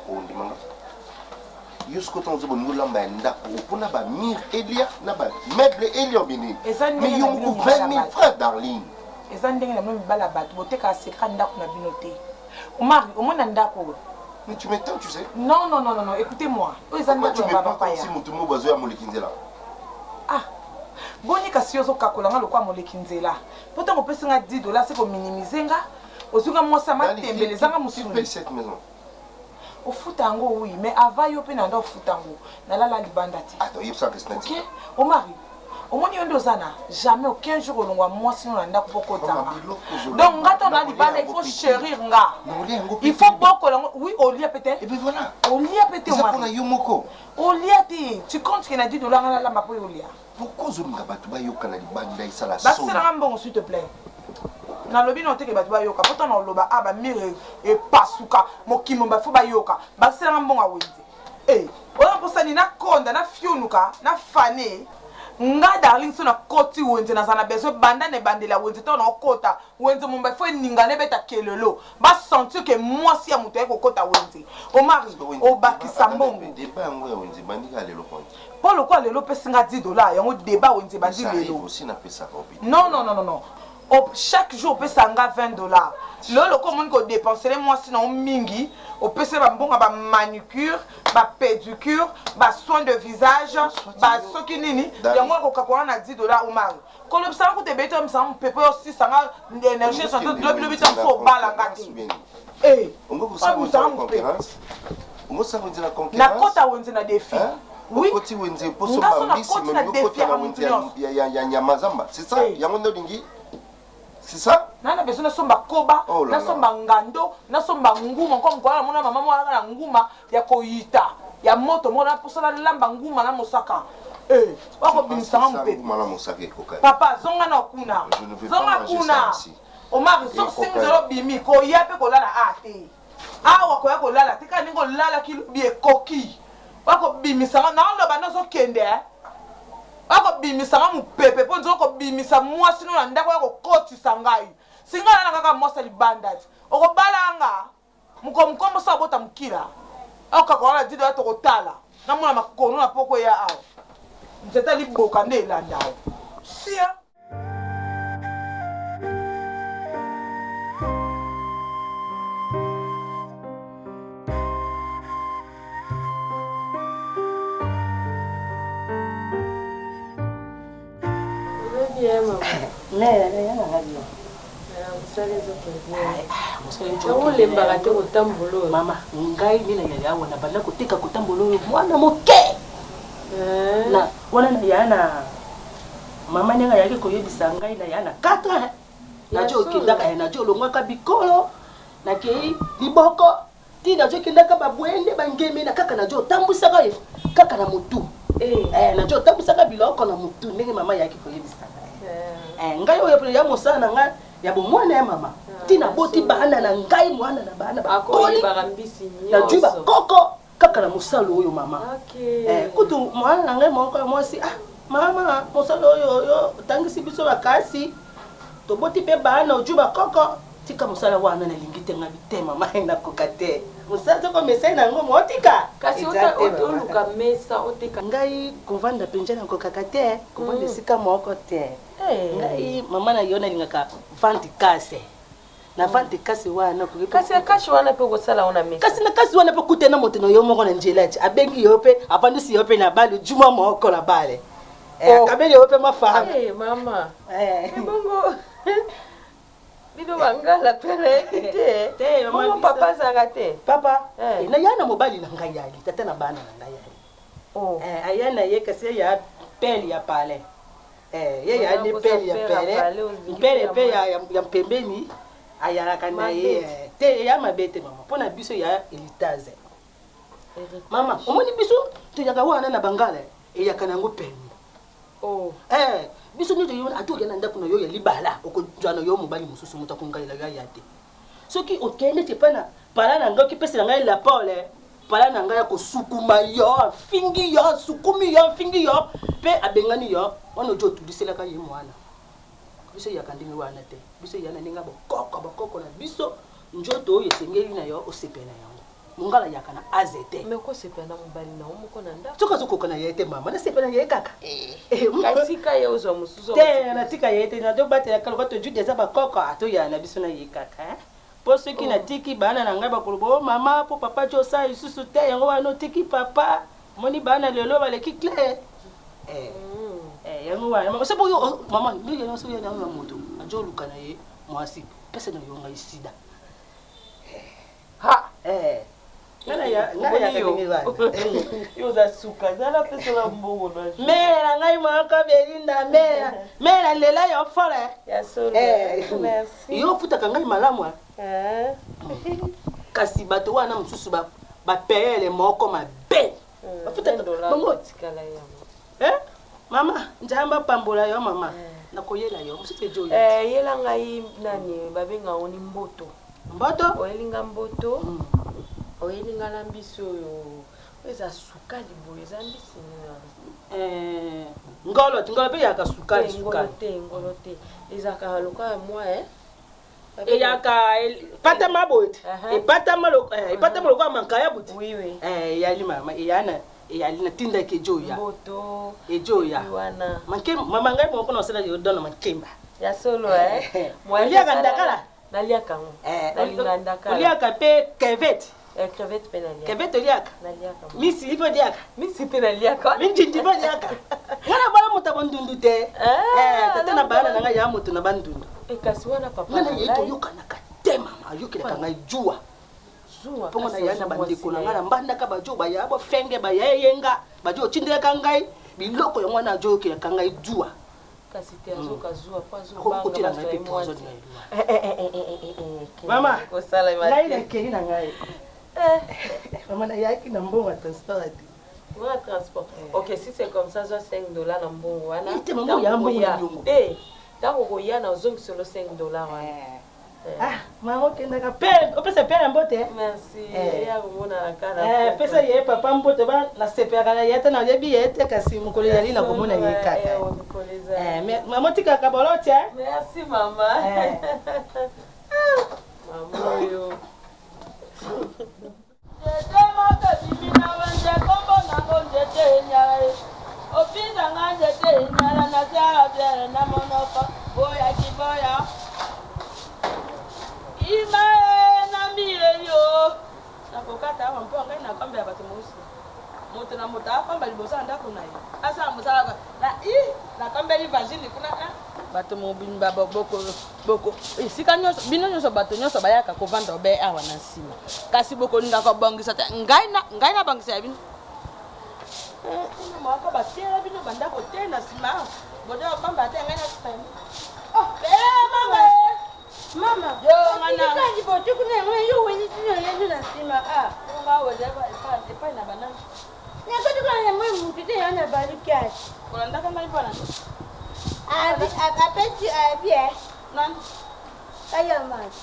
pour ndimanga yusko tonzo bongo lamba ndako opona ba mir elia na ba meuble elia bini mais yo ko 20,000 francs darling ezandenge na mimi bala bato boteka secret ndako na binote omari omona ndako. Mais tu m'étonnes, tu sais. Non, écoutez-moi. Pourquoi tu me prends comme si mon tout le monde là? Ah, boni kasi yo zokakola nga lokwa moleki nzela po ntango opesi nga 10 dollars c'est kominimize nga ozwinga mwasi amatembelezanga mosuni ofuta yango oui mais avant yo mpe nanda ofuta yango nalala libanda te ok omari omoni yo nde oza na jamais aucun jour olongwa mwasi no na ndako mpo kotanga donc nga to na libanda il faut chérir nga il faut bokola ngo oui olia peut-être olia peut-être omari olia te tu comptes que na 10 dollars nga nalamba mpo olia pourquoi ozolinga bato bayokana libanda esala basalanga mbongo s'il te plaît nalobi na oteke bato bayoka po tana oloba a bamire epasuka mokimo bafo bayoka basalanga mbongo awenze oza mposani nakonda nafiunuka nafane nga darling so na koti wenze naza na besoin banda na ebandela wenze to na okota wenze momba fo eningana ebeta kelelo basentir ke mwasi ya moto ayekokota wenze omari obakisa mbongo mpo lokwa lelo opesi nga 10 dollars yango débat wenze bandi lelo non chaque jour opesa nga 20 dollars lelo komoni kodépensele mwasi na mingi opesa bambonga bamanicure bapédicure basoin de visage basoki nini yango akokakola na 10 dollars omari kolobisanga kuti ebeti omisanga mopepe osisanga énergie santé lobilobi ta mosu obalanga te omisanga mopepe nakota wenze na défi oui ngaso nakoti na défi ya motu nyonso c'est ça yango nde olingi c'est ça nana besoin nasomba koba nasomba ngando nasomba nguma nko mkola mona mama mwana na nguma ya koyita ya moto mona posala lamba nguma na mosaka wako bimisanga mpepe papa zonga na kuna zonga kuna omari so singzelo bimi ko yape ko lala ate awa ko ya ko lala tika ningo lala kilobi ekoki wako bimisanga na oloba nazo kende ako bimisanga mopepe po nzo ko bimisa mwasi no na ndako ya kokotisa ngai singa na kaka mwasi libanda ti okobalanga mukomkombo sa bota mukila akakola dido ya tokotala na mwana makono na poko ya awa nzeta liboka nde elandao sia mama ngai nina yaya wana banda kotika kotambolo mwana moke na wana na yana mama nyanga yake koyebisa ngai na yana 4 ans najo kindaka na jo longwaka bikolo na kei liboko ti najo kindaka babwende bangeme na kaka najo tambusaka kaka na mutu najo tambusaka biloko na mutu ndenge mama yake koyebisa ngai oyo pe ya mosana ngai ya bomwana ya mama tina boti bana na ngai mwana na bana bakoli barambisi na juba koko kaka na mosalo oyo mama kutu mwana na ngai moko mwasi mama mosalo oyo tangisi biso bakasi to boti pe bana juba koko tika mosala wana na lingite nga bitema mama na kokate musatso ko mesa na ngo motika kasi oluka mesa otika ngai kovanda penja na kokakate kovanda sika moko te ngai mama na yona lingaka vanti kase na vanti kase wana ko kasi wana pe kosala ona mesa kasi na kasi wana pe kutena moto no yo moko na njelaji abengi yo pe apandisi yo pe na bale juma moko na bale kabeli yo pe mafanga mama bongo Bido wangala pele te mama papa zagate papa na yana mobali na ngai yali tata na bana na ngai yali ayana ye kasi ya peli ya pale ye ya ni peli ya pele pe ya pembeni ayara kana ye te ya mabete mama pona biso ya elitaze mama omoni biso to yaka wana na bangala ya kana ngo peni biso nyo yo atu yana ndako na yo ya libala okonjana yo mobali mususu muta kungaila ya yate soki okende te pana pala na ngoki pesa ngai la pole pala na ngai ya kosukuma yo fingi yo sukumi yo fingi yo pe abengani yo ono jo tudisela ka yimo wana biso ya kandingi wana te biso yana ninga bokoko na biso njoto yesengeli na yo osepena yo mungala yakana azete meko sepena mobali na omoko na nda toka zoko kana yete mama na sepena ye kaka katika ye ozo musuzo te na tika yete na do batela kalo to jude za bakoko ato ya na biso na ye kaka po soki na tiki bana na ngai bakolobo mama po papa jo sa isusu te yango wana tiki papa moni bana lelo baleki clair yango wana c'est pour maman ndenge na so ya na moto ajo luka na ye mwasi pesa na yonga isida ha ngana ya ngana yo za suka zala pesa la mbongo na mera ngai mwaka belinda mera lela yo fora ya solo merci yo futa kangai malamu kasi bato wana mususu ba payele moko mabe bafuta bongo tikala ya mama njamba pambola yo mama nakoyela yo mususu joyo yela ngai nani babenga oni mboto oyelinga mboto oyelinga na mbiso yo eza sukali boye eza mbisi ngolo pe yaka sukali ngolo te ezaka loka moi eyaka pata mabote epata maloko mankaya buti oui yali mama eyali na tinda ke joya mboto ejoya manke mama ngai moko na sala yo dona makemba ya solo moi yaka ndakala naliaka ngo nalinga ndakala oliaka pe crevette crevette pe naliaka crevette oliaka misi ipo diaka misi pe naliaka minjinji po diaka ngana bala mutaba ndundu te tata na bana nanga ya mutu na bandundu kasi wana papa ngana yeto yokana ka te mama yokela kanga jua pongo na yana bandiko na ngana mbanda ka bajo baya bo fenge baya yenga bajo chindeka kangai biloko yango na jo yokela kanga jua kasi te azoka zua kwa zo banga kotila ngai pe pozo ni mama kosala ngai na keri na ngai mama na yaki na mbongo transport Moi transport. OK, si c'est comme ça, soit $5 na mbongo wana. Tango koya na zongi solo $5 wana. Mama kendaka pe, opesa pe mbote. Merci. Ya komona kana. Pesa ye papa mbote ba na sepera ya ta na yebi yete kasi mukolo yali na komona ye kaka. Mama tika ka bolote. Merci mama. Mama yo. bato mobimba boko esika nyonso bino nyonso bato nyonso bayaka kovanda obe awa na nsima kasi bokolinga kobongisa te ngai na bongisa ya bino moko batiela bino bandako te na nsima bode obamba te ngai na sima mama yo ngana bote kuna yo weni tino yedu na nsima wode epai na banana nakotukana mwe mutu te yana balikasi kolandaka ngai mpona apeti abie nan kayo mas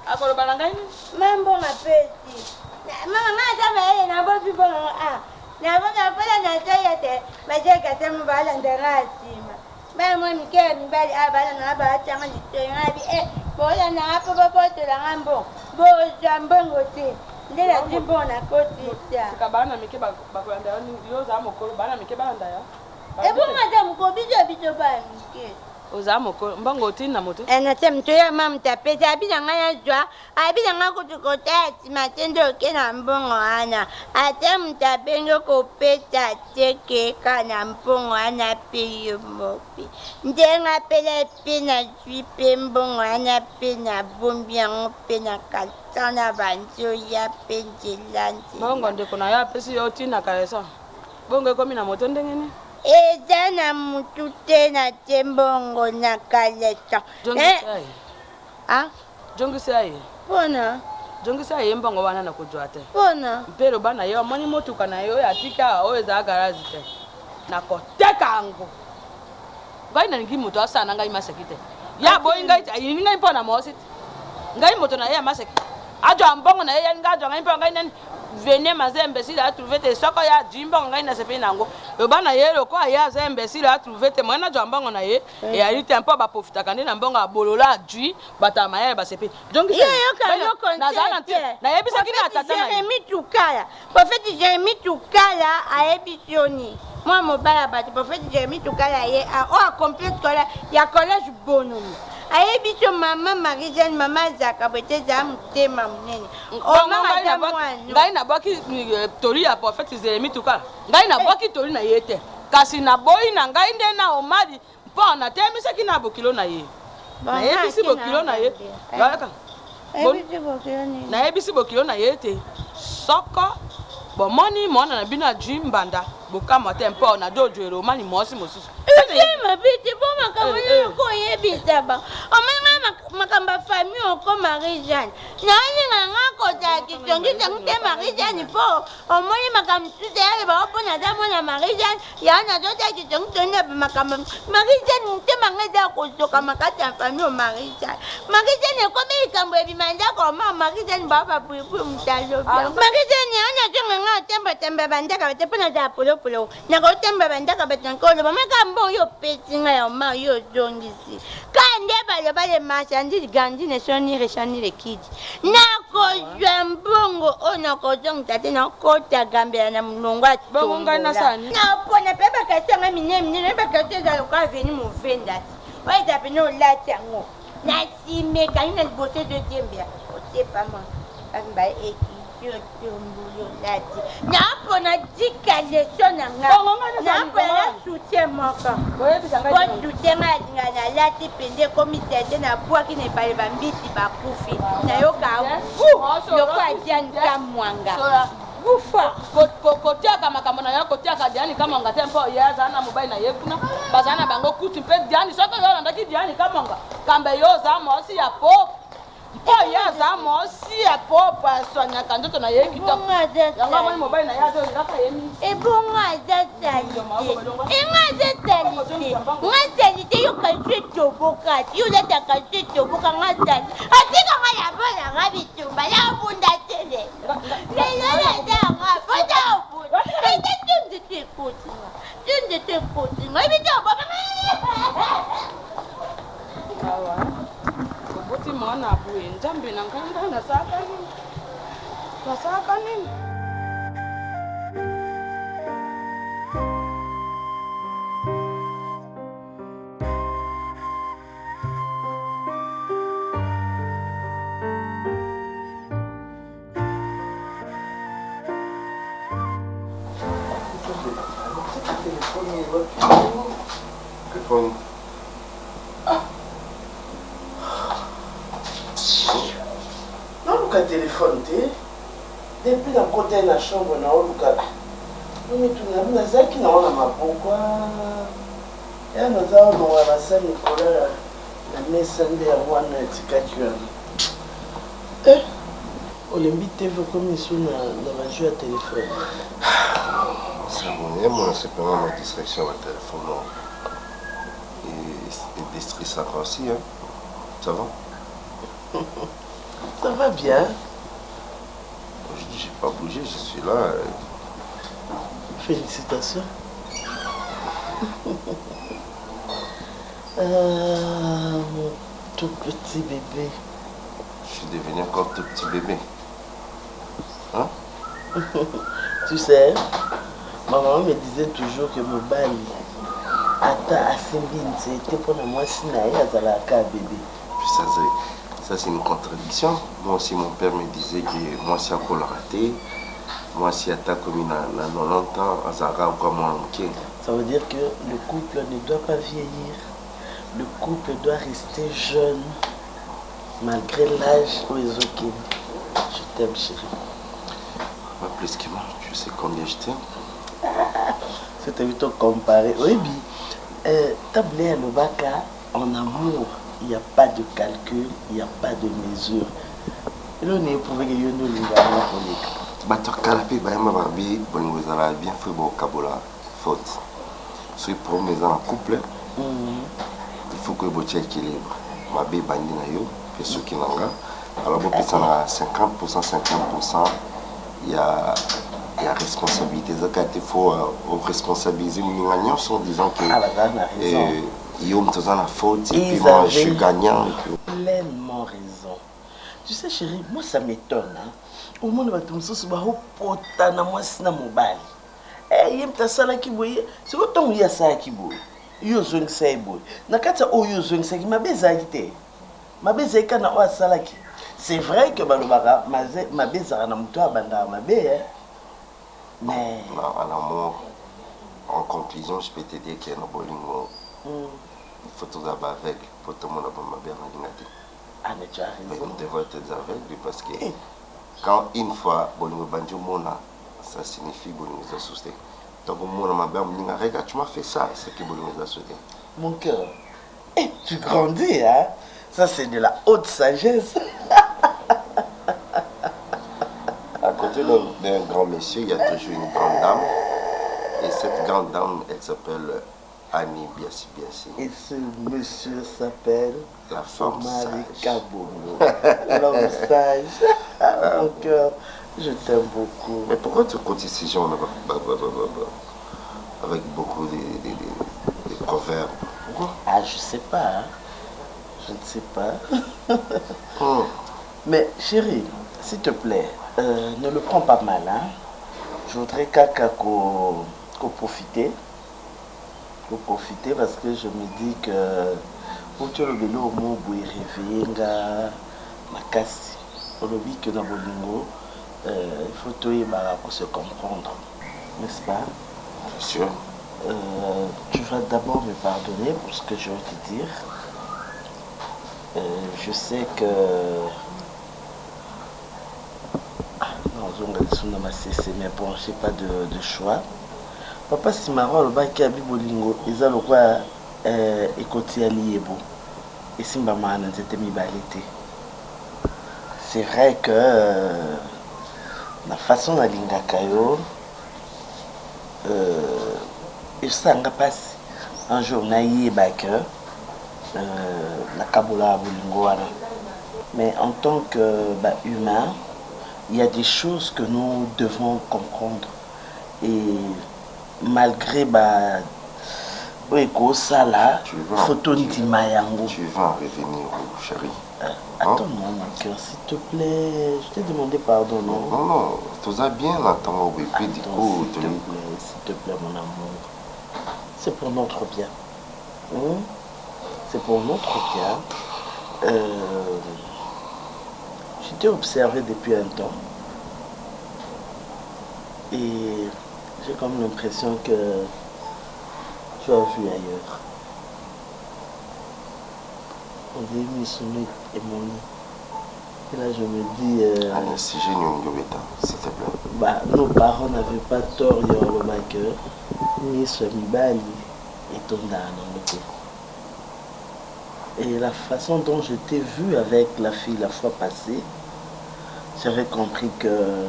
akolo balangai mambo mapeti mama ngata baye na bo bibo na bo na pala na tayete majeka temu bala ndarasima mama mike mbali abala na ba tanga nitengabi bola na apo boboto la ngambo bo jambongo te ndela jimbo na koti tia kabana mike bakwanda yo za mokolo bana mike banda ya ebo madam ko bijo ba mike oza moko mbongo otina moto na tem to ya mam tapeta abina ngaya jwa abina ngakutukota matendo ke na mbongo ana atem tabengo ko peta teke kana mbongo ana peyo mopi ndenga pele pina jipe mbongo ana pina bombia pina katana banjo ya penjilanzi mbongo ndeko na ya pesi yo tina kalesa bongo komi na moto ndengene eza na mutu te na te mbongo na kaleta jongisa ye mpona jongisa ye mbongo wana na kojwa te mpona mpelo bana yo amoni motuka na yo atika oyo eza garazi te na koteka yango ngai nalingi moto asana ngai maseki te ya boyi ngai ayilingi ngai mpona mosi te ngai moto na ye ya maseki ajwa mbongo na ye yalingi ajwa ngai mpo ngai nani venez maze imbécile a trouvé te soko ya jimbo ngai na sepe nango bana yelo ko ya za imbécile a trouvé te mwana jambongo na ye et ali te mpo ba profita kandi na mbongo abolola ju bata mayele ba sepe donc yo na za na yebisa kina tata na Jérémy Tukala prophète Jérémy Tukala a ebisioni moi mobala ba prophète Jérémy Tukala ye a complète collège ya collège Bonomi ayebi mama Marie-Jeanne mama zaka bete za mutema munene o mama za mwana ngai na baki tori ya prophète Jérémy Tukala ngai na baki tori na yete kasi na boyi na ngai nde na omadi mpo na temisaki na bokilo na ye nayebisi bokilo na ye nayebisi bokilo na ye te soko bomoni mona na bino adwi mbanda bokama te mpo na jojoero omani mosi mosusu mabiti po makambo nyoko oyebisa ba omanga makamba famille oko Marie Jeanne naninga nga kota kitongisa mute Marie Jeanne po omoni makambo sute yale ba opona da mona Marie Jeanne yana dota kitongisa makamba Marie Jeanne mute mangeza kosoka makata famille Marie Jeanne Marie Jeanne ko be kambo ebimanda ko ma Marie Jeanne baba puipu mutalo Marie Jeanne yana tonga nga temba bandaka bete pona da polo na ko temba bandaka betankolo ba makambo yo petinga ya ma yo jongisi kande bale machandi gandi ne soni le kidi na ko jambongo ona ko jong tate na ko ta gambe na mlongwa bonga na sani na pona peba ka tanga mine ba ka teza lo ka veni mu venda wa ita peno la tango na si me ka ina bote de tembia o te pa ma amba eki yo lati na pona dika le sona nga na pona soutien moka ko soutien nga na lati pende comité na bwaki ne pale bambiti bakufi na yo ka yo kwa jani kamwanga ufa kotiaka makambo na yo kotiaka diani kamwanga te mpo yaza na mobile na yekuna bazana bango kuti mpe diani soko yo landaki diani kamwanga kambe yo za mosi ya pop oh yaza mosi ya pop sonya kandoto na yeki to yango moni mobile na yazo ngaka yemi ebonga zatali ngazalite yo kalito boka yo leta kalito boka ngazali atika ngaya bana ngabitumba ya bunda tele lelo ndanga foto bunda ite tunde tekuti ngabito baba awa boti mwana abuye njambe na nganga na saka nini Téléphone. Non, le téléphone, depuis la côté de la chambre, on a eu le zaki na wana mapokwa ya naza no wala sa Nicolas na mesa nde ya wana tikaki wana olembi TV comme ici na ba jeu à téléphone C'est bon, moi c'est pas ma distraction au téléphone et distraction aussi hein. Ça va? Ça va bien. Je n'ai pas bougé, je suis là. Félicitations. Mon tout petit bébé. Je suis devenu encore tout petit bébé. Hein? Tu sais, ma maman me disait toujours que mon bali, ata asimbine, c'était pour moi sinaï azalaka bébé. Ça c'est une contradiction. Moi aussi mon père me disait que moi si à raté, moi si à ta commune à 90 ans, azara ou comme moi. Ça veut dire que le couple ne doit pas vieillir. Le couple doit rester jeune malgré l'âge où ils ont. Je t'aime chérie. Pas plus que moi, je sais combien je t'aime. C'était plutôt comparé. Oui, tablé à l'Obaka, en amour, il n'y a pas de calcul, il n'y a pas de mesure. Et là, on est éprouvé que nous nous avons bien fait au Kabola, faute. Si pour mes en couple, il faut que vous soyez équilibre. Ma bé bandi na yo, que ceux qui n'ont pas. Alors, vous pouvez 50%, 50%. Il y a responsabilité. Il faut responsabiliser les gagnants en disant que ils ont la faute et puis moi je suis gagnant. Pleinement raison. Tu sais chérie, moi ça m'étonne. Hein? Au moins on va te montrer ce que tu as moi c'est na mobile. Eh yem ta sala ki boye. C'est autant il y a ça qui boye. Yo zong sai boye. Na kata o yo zong sai ma beza kite. Ma beza kana o sala ki. C'est vrai que balobaka ma beza na muto abanda ma be hein. Mais en amour En conclusion, je peux te dire qu'il y a un bolingo. Il faut tout d'abord avec, pour tout le monde avoir ma bien malinati. Ah, mais tu as raison. On devrait être aveugle parce que quand une fois bolingo banjo mona, ça signifie bolingo assouté. Donc mona ma bien malinga, regarde, tu m'as fait ça, c'est que bolingo assouté. Mon cœur, tu grandis, hein? Ça, c'est de la haute sagesse. À côté d'un grand monsieur, il y a toujours une grande dame. Et cette grande dame, elle s'appelle Annie Biassi Biassi. Et ce monsieur s'appelle la femme Marie sage. Kabongo. L'homme sage. Mon cœur, je t'aime beaucoup. Mais pourquoi tu comptes ces gens avec beaucoup de proverbes? Pourquoi? Ah, je sais pas. Hein. Je ne sais pas. Mais chérie, s'il te plaît, ne le prends pas mal. Hein. Je voudrais qu'on profiter. Pour profiter parce que je me dis que pour tu le vélo au mot pour réveiller ma casse au lobby que dans Bolingo il faut tout y pour se comprendre, n'est-ce pas? Bien sûr. Tu vas d'abord me pardonner pour ce que je vais te dire. Je sais que mais bon, je n'ai pas de choix. Papa Simaro, le bac qui a Bolingo, ils ont quoi écouté à l'Iebo. Et Simbaman, c'était mi balité. C'est vrai que la façon à l'Ingakayo, il s'en passe un jour, naïe bac, la Kabola à Bolingo. Mais en tant qu'humain, il y a des choses que nous devons comprendre. Et malgré ça là, photo tu vas revenir, chérie. Attends-moi, mon cœur, s'il te plaît. Je t'ai demandé pardon, non? Non, tout va bien là, tant que s'il te plaît, mon amour. C'est pour notre bien. C'est pour notre bien. Je t'ai observé depuis un temps. Et j'ai comme l'impression que tu as vu ailleurs. On dit Missouni et mon lit. Et là je me dis... Allez, si j'ai une s'il te plaît. Nos parents n'avaient pas tort, il y a le backer. Missouni Bali et Tonda. Et la façon dont je t'ai vu avec la fille la fois passée, j'avais compris que...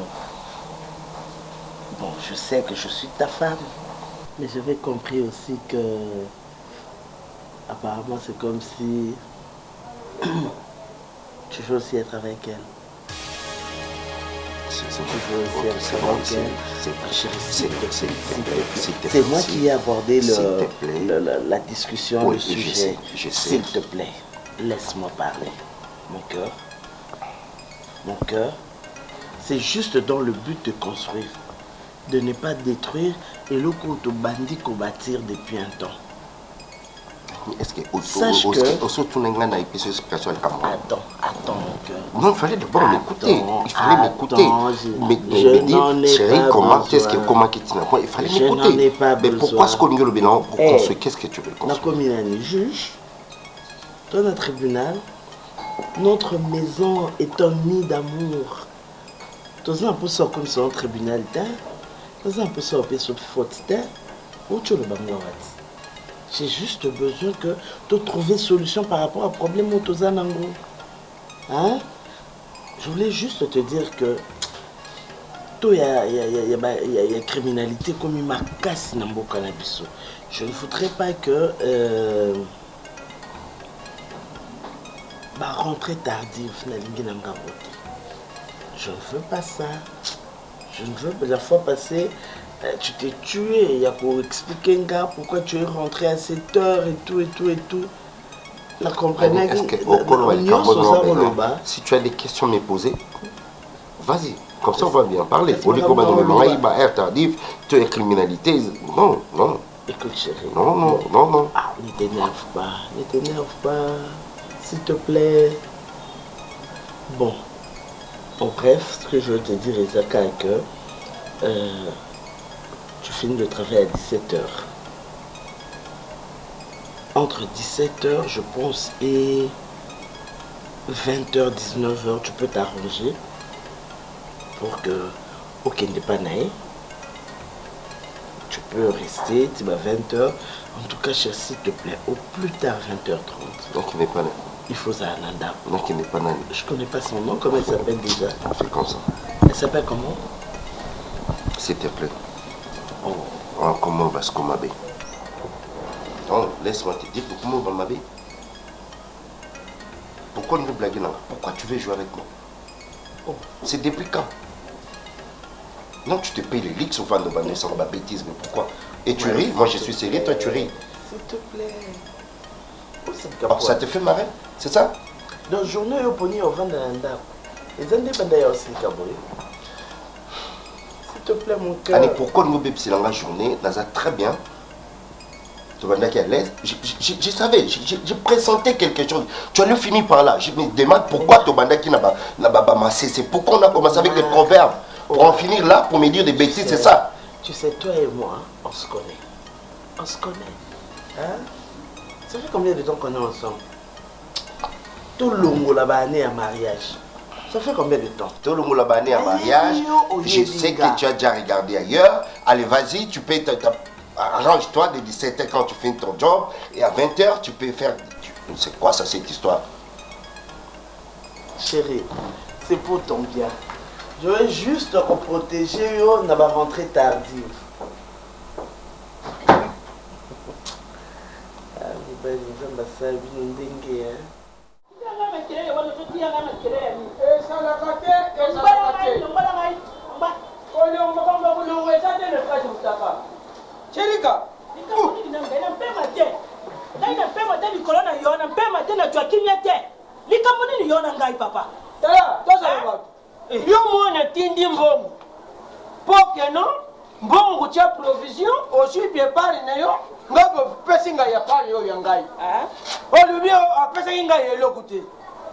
Bon, je sais que je suis ta femme, mais j'avais compris aussi que... Apparemment, c'est comme si... tu veux aussi être avec elle. C'est moi qui ai abordé la discussion, le sujet. S'il te plaît, laisse-moi parler. Mon cœur, c'est juste dans le but de construire, de ne pas détruire et le coup de bandit qu'on bâtir depuis un temps. Est-ce que sache que... Attends, mon cœur. Non, il fallait d'abord m'écouter. Il fallait m'écouter. Mais dire, chérie, comment est-ce que il fallait m'écouter. Mais pourquoi ce qu'on dit le bilan pour construire? Qu'est-ce que tu veux construire? Comme juge, dans un tribunal, notre maison est un nid d'amour. Dans un peu ça comme ça, un tribunal, dans un peu ça, on peut se faire où tu le bango. J'ai juste besoin de trouver solution par rapport au problème Otozanango. Hein? Je voulais juste te dire que il y a criminalité comme il m'a cassé dans le cannabis. Je ne voudrais pas que rentrée tardive na lingi na ngabote. Je ne veux pas ça. Je ne veux pas. La fois passée, tu t'es tué. Il y a pour expliquer pourquoi tu es rentré à 7 heures et tout. La comprenez. Si tu as des questions à me poser, vas-y. Comme ça, on va bien parler. Tu es criminalité. Non. Écoute, chérie. Non. Ah, ne t'énerve pas. S'il te plaît. Bon. En bref, ce que je veux te dire, Isaka, est que tu finis le travail à 17h. Entre 17h, je pense, et 20h, 19h, tu peux t'arranger pour que, ok, n'est pas naïf. Tu peux rester, tu vas 20h. En tout cas, cher, s'il te plaît, au plus tard 20h30. Donc il n'est pas là. Il faut ça, Nanda. Donc il n'est pas là. Je connais pas son nom, comment elle s'appelle déjà? C'est comme ça. Elle s'appelle comment? S'il te plaît. Oh. Comment va se commaber? Non, laisse-moi te dire comment va m'aber. Pourquoi nous blaguer là? Pourquoi tu veux jouer avec moi? Oh. C'est depuis quand? Non, tu te payes les lits souvent de bande sans ma bêtise, mais pourquoi? Et tu ris? Moi je suis sérieux, toi tu ris. S'il te plaît. Oh, ça te fait marrer? C'est ça? Dans la journée, il y a pogné au vent de l'Anda. Les indépendants aussi, Kaboy. S'il te plaît, mon cœur. Allez, pourquoi nous bébés dans la journée, Naza très bien. Tu vas dire à l'aise. Je savais, je pressentais quelque chose. Tu allais finir par là. Je me demande pourquoi tu banda qui n'a pas massé. C'est pourquoi on a commencé avec des proverbes. Pour en finir là, pour me dire des bêtises, c'est ça. Tu sais, toi et moi, on se connaît. On se connaît. Hein? Ça fait combien de temps qu'on est ensemble? Tout le monde là-bas né à mariage. Ça fait combien de temps? Tout le monde là-bas né à mariage. Je sais que tu as déjà regardé ailleurs. Allez, vas-y, tu peux arrange-toi de 17h quand tu finis ton job. Et à 20h, tu peux faire... C'est quoi ça, cette histoire? Chérie, c'est pour ton bien. Je veux juste te protéger, on n'a pas rentré tardive. Yo mwana tindi mbongo poke no mbongo tia provision aussi bien parle na yo ngabo pesinga ya parle yo ya ngai olubi apesa ngai elokute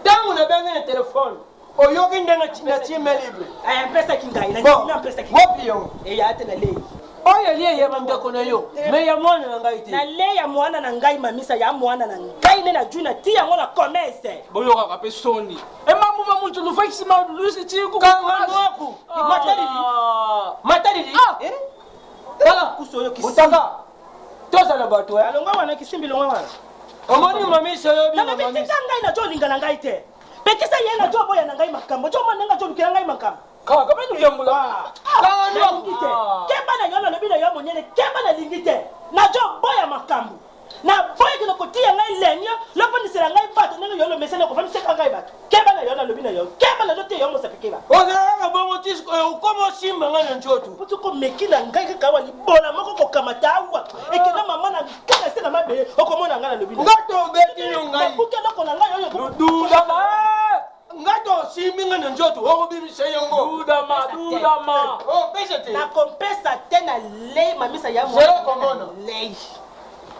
tangu na benga na telefone oyoki ndenga na time libre pesa kingai na pesa kingai wapi yo ya ate na lei oyo liye ya bandeko na yo me ya mwana na ngai te na le ya mwana na ngai mamisa ya mwana na ngai ne na juna ti yango na commerce boyo ka pe soni mambo ma muntu no faisi ma lusi ti ku kanga noku matari tala kusoyo kisi mutanga toza na bato ya alonga wana kisimbi longa wana omoni mamisa yo bi na mamisa ngai na jo linga na ngai te pekisa ye na jo boya na ngai makambo jo mwana nga jo lukira ngai makambo kaka benu yambula kanga no kite kemba na yono lebi na yo monyele kemba na lingite na jo boya makambo na boya kino kotia ngai lenyo lopo ni sera ngai bato nanga yo lo mesele ko fami seka ngai bato kemba na yono lebi na yo kemba na jo te yo mo sapekeba oza bongo tis ukomo simba ngai na njoto putu ko mekila ngai kaka wali bola moko ko kamata awa ekena mama na kana sena mabe okomona ngai na lebi na ngato beti yo ngai bukela ko na ngai yo dudama ngato simbi ngai na njoto okobimisa yango dudama oh pesa te na kompesa te na le mamisa ya mo le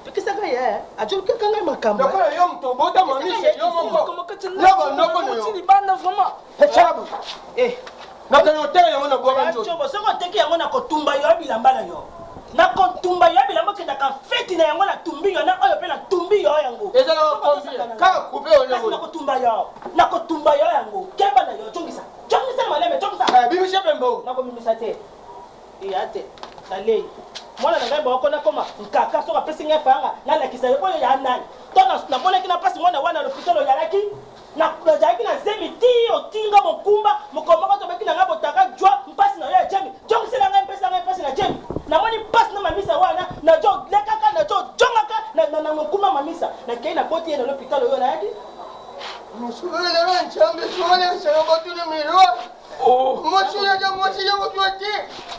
pekisa ngai ajo kaka ngai makambo ndoko yo mto bota mamisa yo moko ndoko no yo bana vraiment pechabu nakano te yango na bwaka njoto chobo soko teki yango na kotumba yo bilamba na yo na kotumba yo bilamba kenda ka feti na yango na tumbi yo na oyo pe na tumbi yo yango ezala combien ka couper on na kotumba yo yango kemba na yo chongisa na maleme chongisa bimisha pembo na ko bimisa te ate na lei mwana na ngai bako na koma nkaka soka pesi ngai fanga na lakisa yo boyo ya nani to na mona kina pasi mwana wana l'hôpital ya laki na jaki na zemi ti otinga mokumba mokoma ko to beki na ngabo taka jwa mpasi na yo ya jemi jongisa na ngai pesi na jemi na moni pasi na mamisa wana na jo lekaka na jo jongaka na mokumba mamisa na kei na boti na l'hôpital yo na yaki musuele na nchambe suele sero botu ni mirwa musuele ja musuele botu ati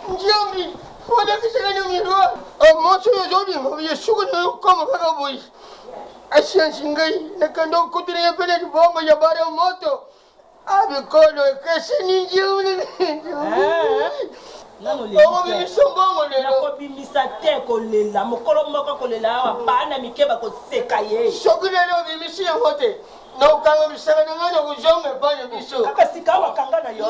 njambi wala kisana ni mirwa musuele jobi mabiye suku na kama kaka boy asian singai na kando kutune ya pele bomba ya bara moto abi kono kesi ni njambi nano le nakobimisa te kolela mokolo moko kolela awa bana mikeba koseka ye soki lelo obimisi yango te na okanga bisaka na ngai na kozonga epai biso kaka sika awa kanga na yo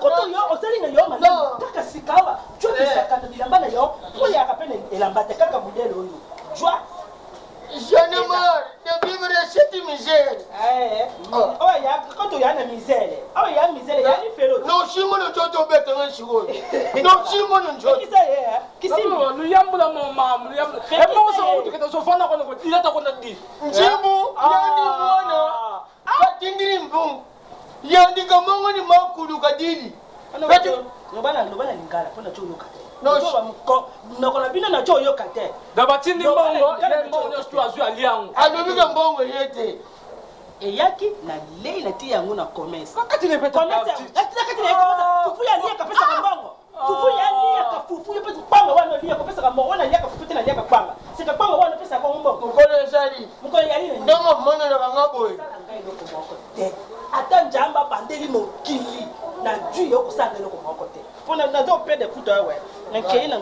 koto yo osali na yo malamu kaka sika awa cokisaka na bilamba na yo oyaka Kambate kaka modèle oyo. Joie. J'en ai marre de vivre cette misère. Oh, il y a quand il y a une misère. Oh, il y a une misère, il y a une félo. Non, si mon toto bête un chigo. Non, si mon toto. Qui ça y est? Qui c'est? Nous y avons la maman, nous y avons. Et moi, on s'en fout que son enfant n'a il a ta contact dit. Jibu, yandi mwana. Katindiri mbung. Yandi kamongo ni makulu kadili. Nobana lingala pona cho yokate. No, nakona bina na cho yokate. Dabatindi mbongo, ile mbongo nyo azu aliangu. Alobika mbongo yete. Eyaki na lei na tia yango na commerce. Kati ne peta commerce. Kati ne commerce. Fufu ya lia kapesa ka mbongo. Fufu ya lia ka fufu ya pesa panga wana lia kapesa ka mbongo. Wana lia ka fufu tena lia ka panga. Sika panga wana pesa ka mbongo. Mukole sali. Mukole ya nini? Ndoma mwana na bangaboy. Ata njamba bandeli mokili na juu yoko sanga loko moko te. Pona na zo pede kuto wewe. Na kei na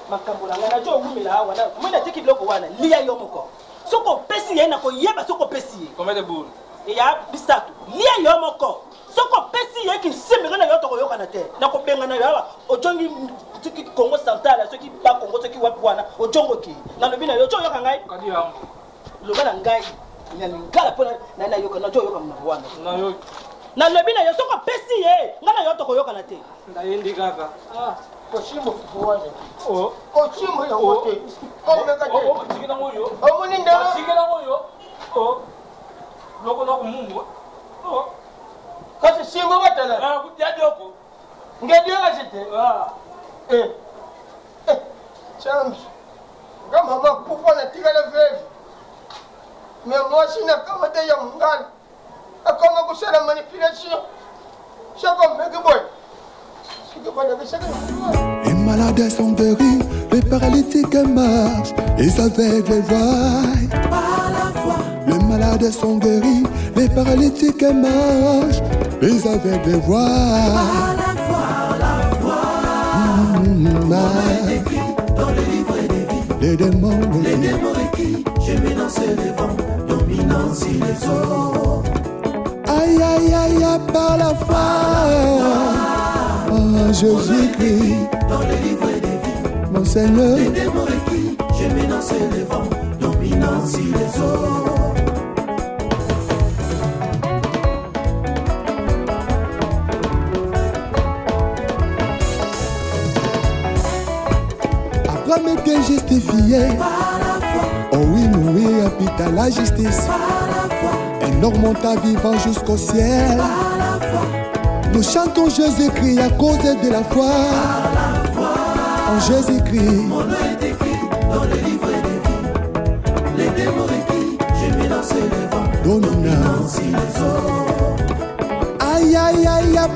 makambo na na jo ngumila wana. Mwana tiki loko wana lia yo moko. Soko pesi ye na ko yeba soko pesi. Combien de boules? Ya bisatu. Lia yo moko. Soko pesi ye ki simira na yo to yoka na te. Na ko benga na yo ojongi tiki Congo Central soki ba Congo soki wapi wana ojongo ki. Na lobi na yo jo yoka ngai. Kadi ya. Loba na ngai. Na ngala pona na yoka na jo yoka mwana. Na yo. Na lobi na yo soko pesi ye. Ngana yo to yoka na te. Na yendi kaka. Koshimo fufuwane. Oh. Koshimo ya wote. Oh meka te. Oh, tikina moyo. Oh muni ndala. Tikina moyo. Oh. Loko na kumungu. Oh. Kasi singo batala. Ah, kujadi yoko. Ngedio asite. Ah. Chams. Kama mama kufa na tigala vevi. Mais moi si na kama te ya mungana. Akoma kusala manipulation. Chako meke boy. Les malades sont guéris, les paralytiques marchent, les aveugles voient. Par la foi, Les malades sont guéris, les paralytiques marchent, les aveugles voient. par la foi, on est écrit dans le livre des vies. Les démons écrits, je m'élance les vents, dominant sur les eaux. Aïe aïe aïe aïe, par la foi. Jésus-Christ, dans le livre des vies, mon Seigneur, les démons écrits, je m'élance les vents, dominant sur les eaux. Abraham était justifié. Oh oui, oui, habita la justice. Un homme monta vivant jusqu'au ciel. Nous chantons Jésus-Christ à cause de la foi. En Jésus-Christ. Mon nom est écrit dans le livre des vies. Les démons écrits, je m'élance les vents, dominant sur les eaux. Aïe aïe aïe aïe.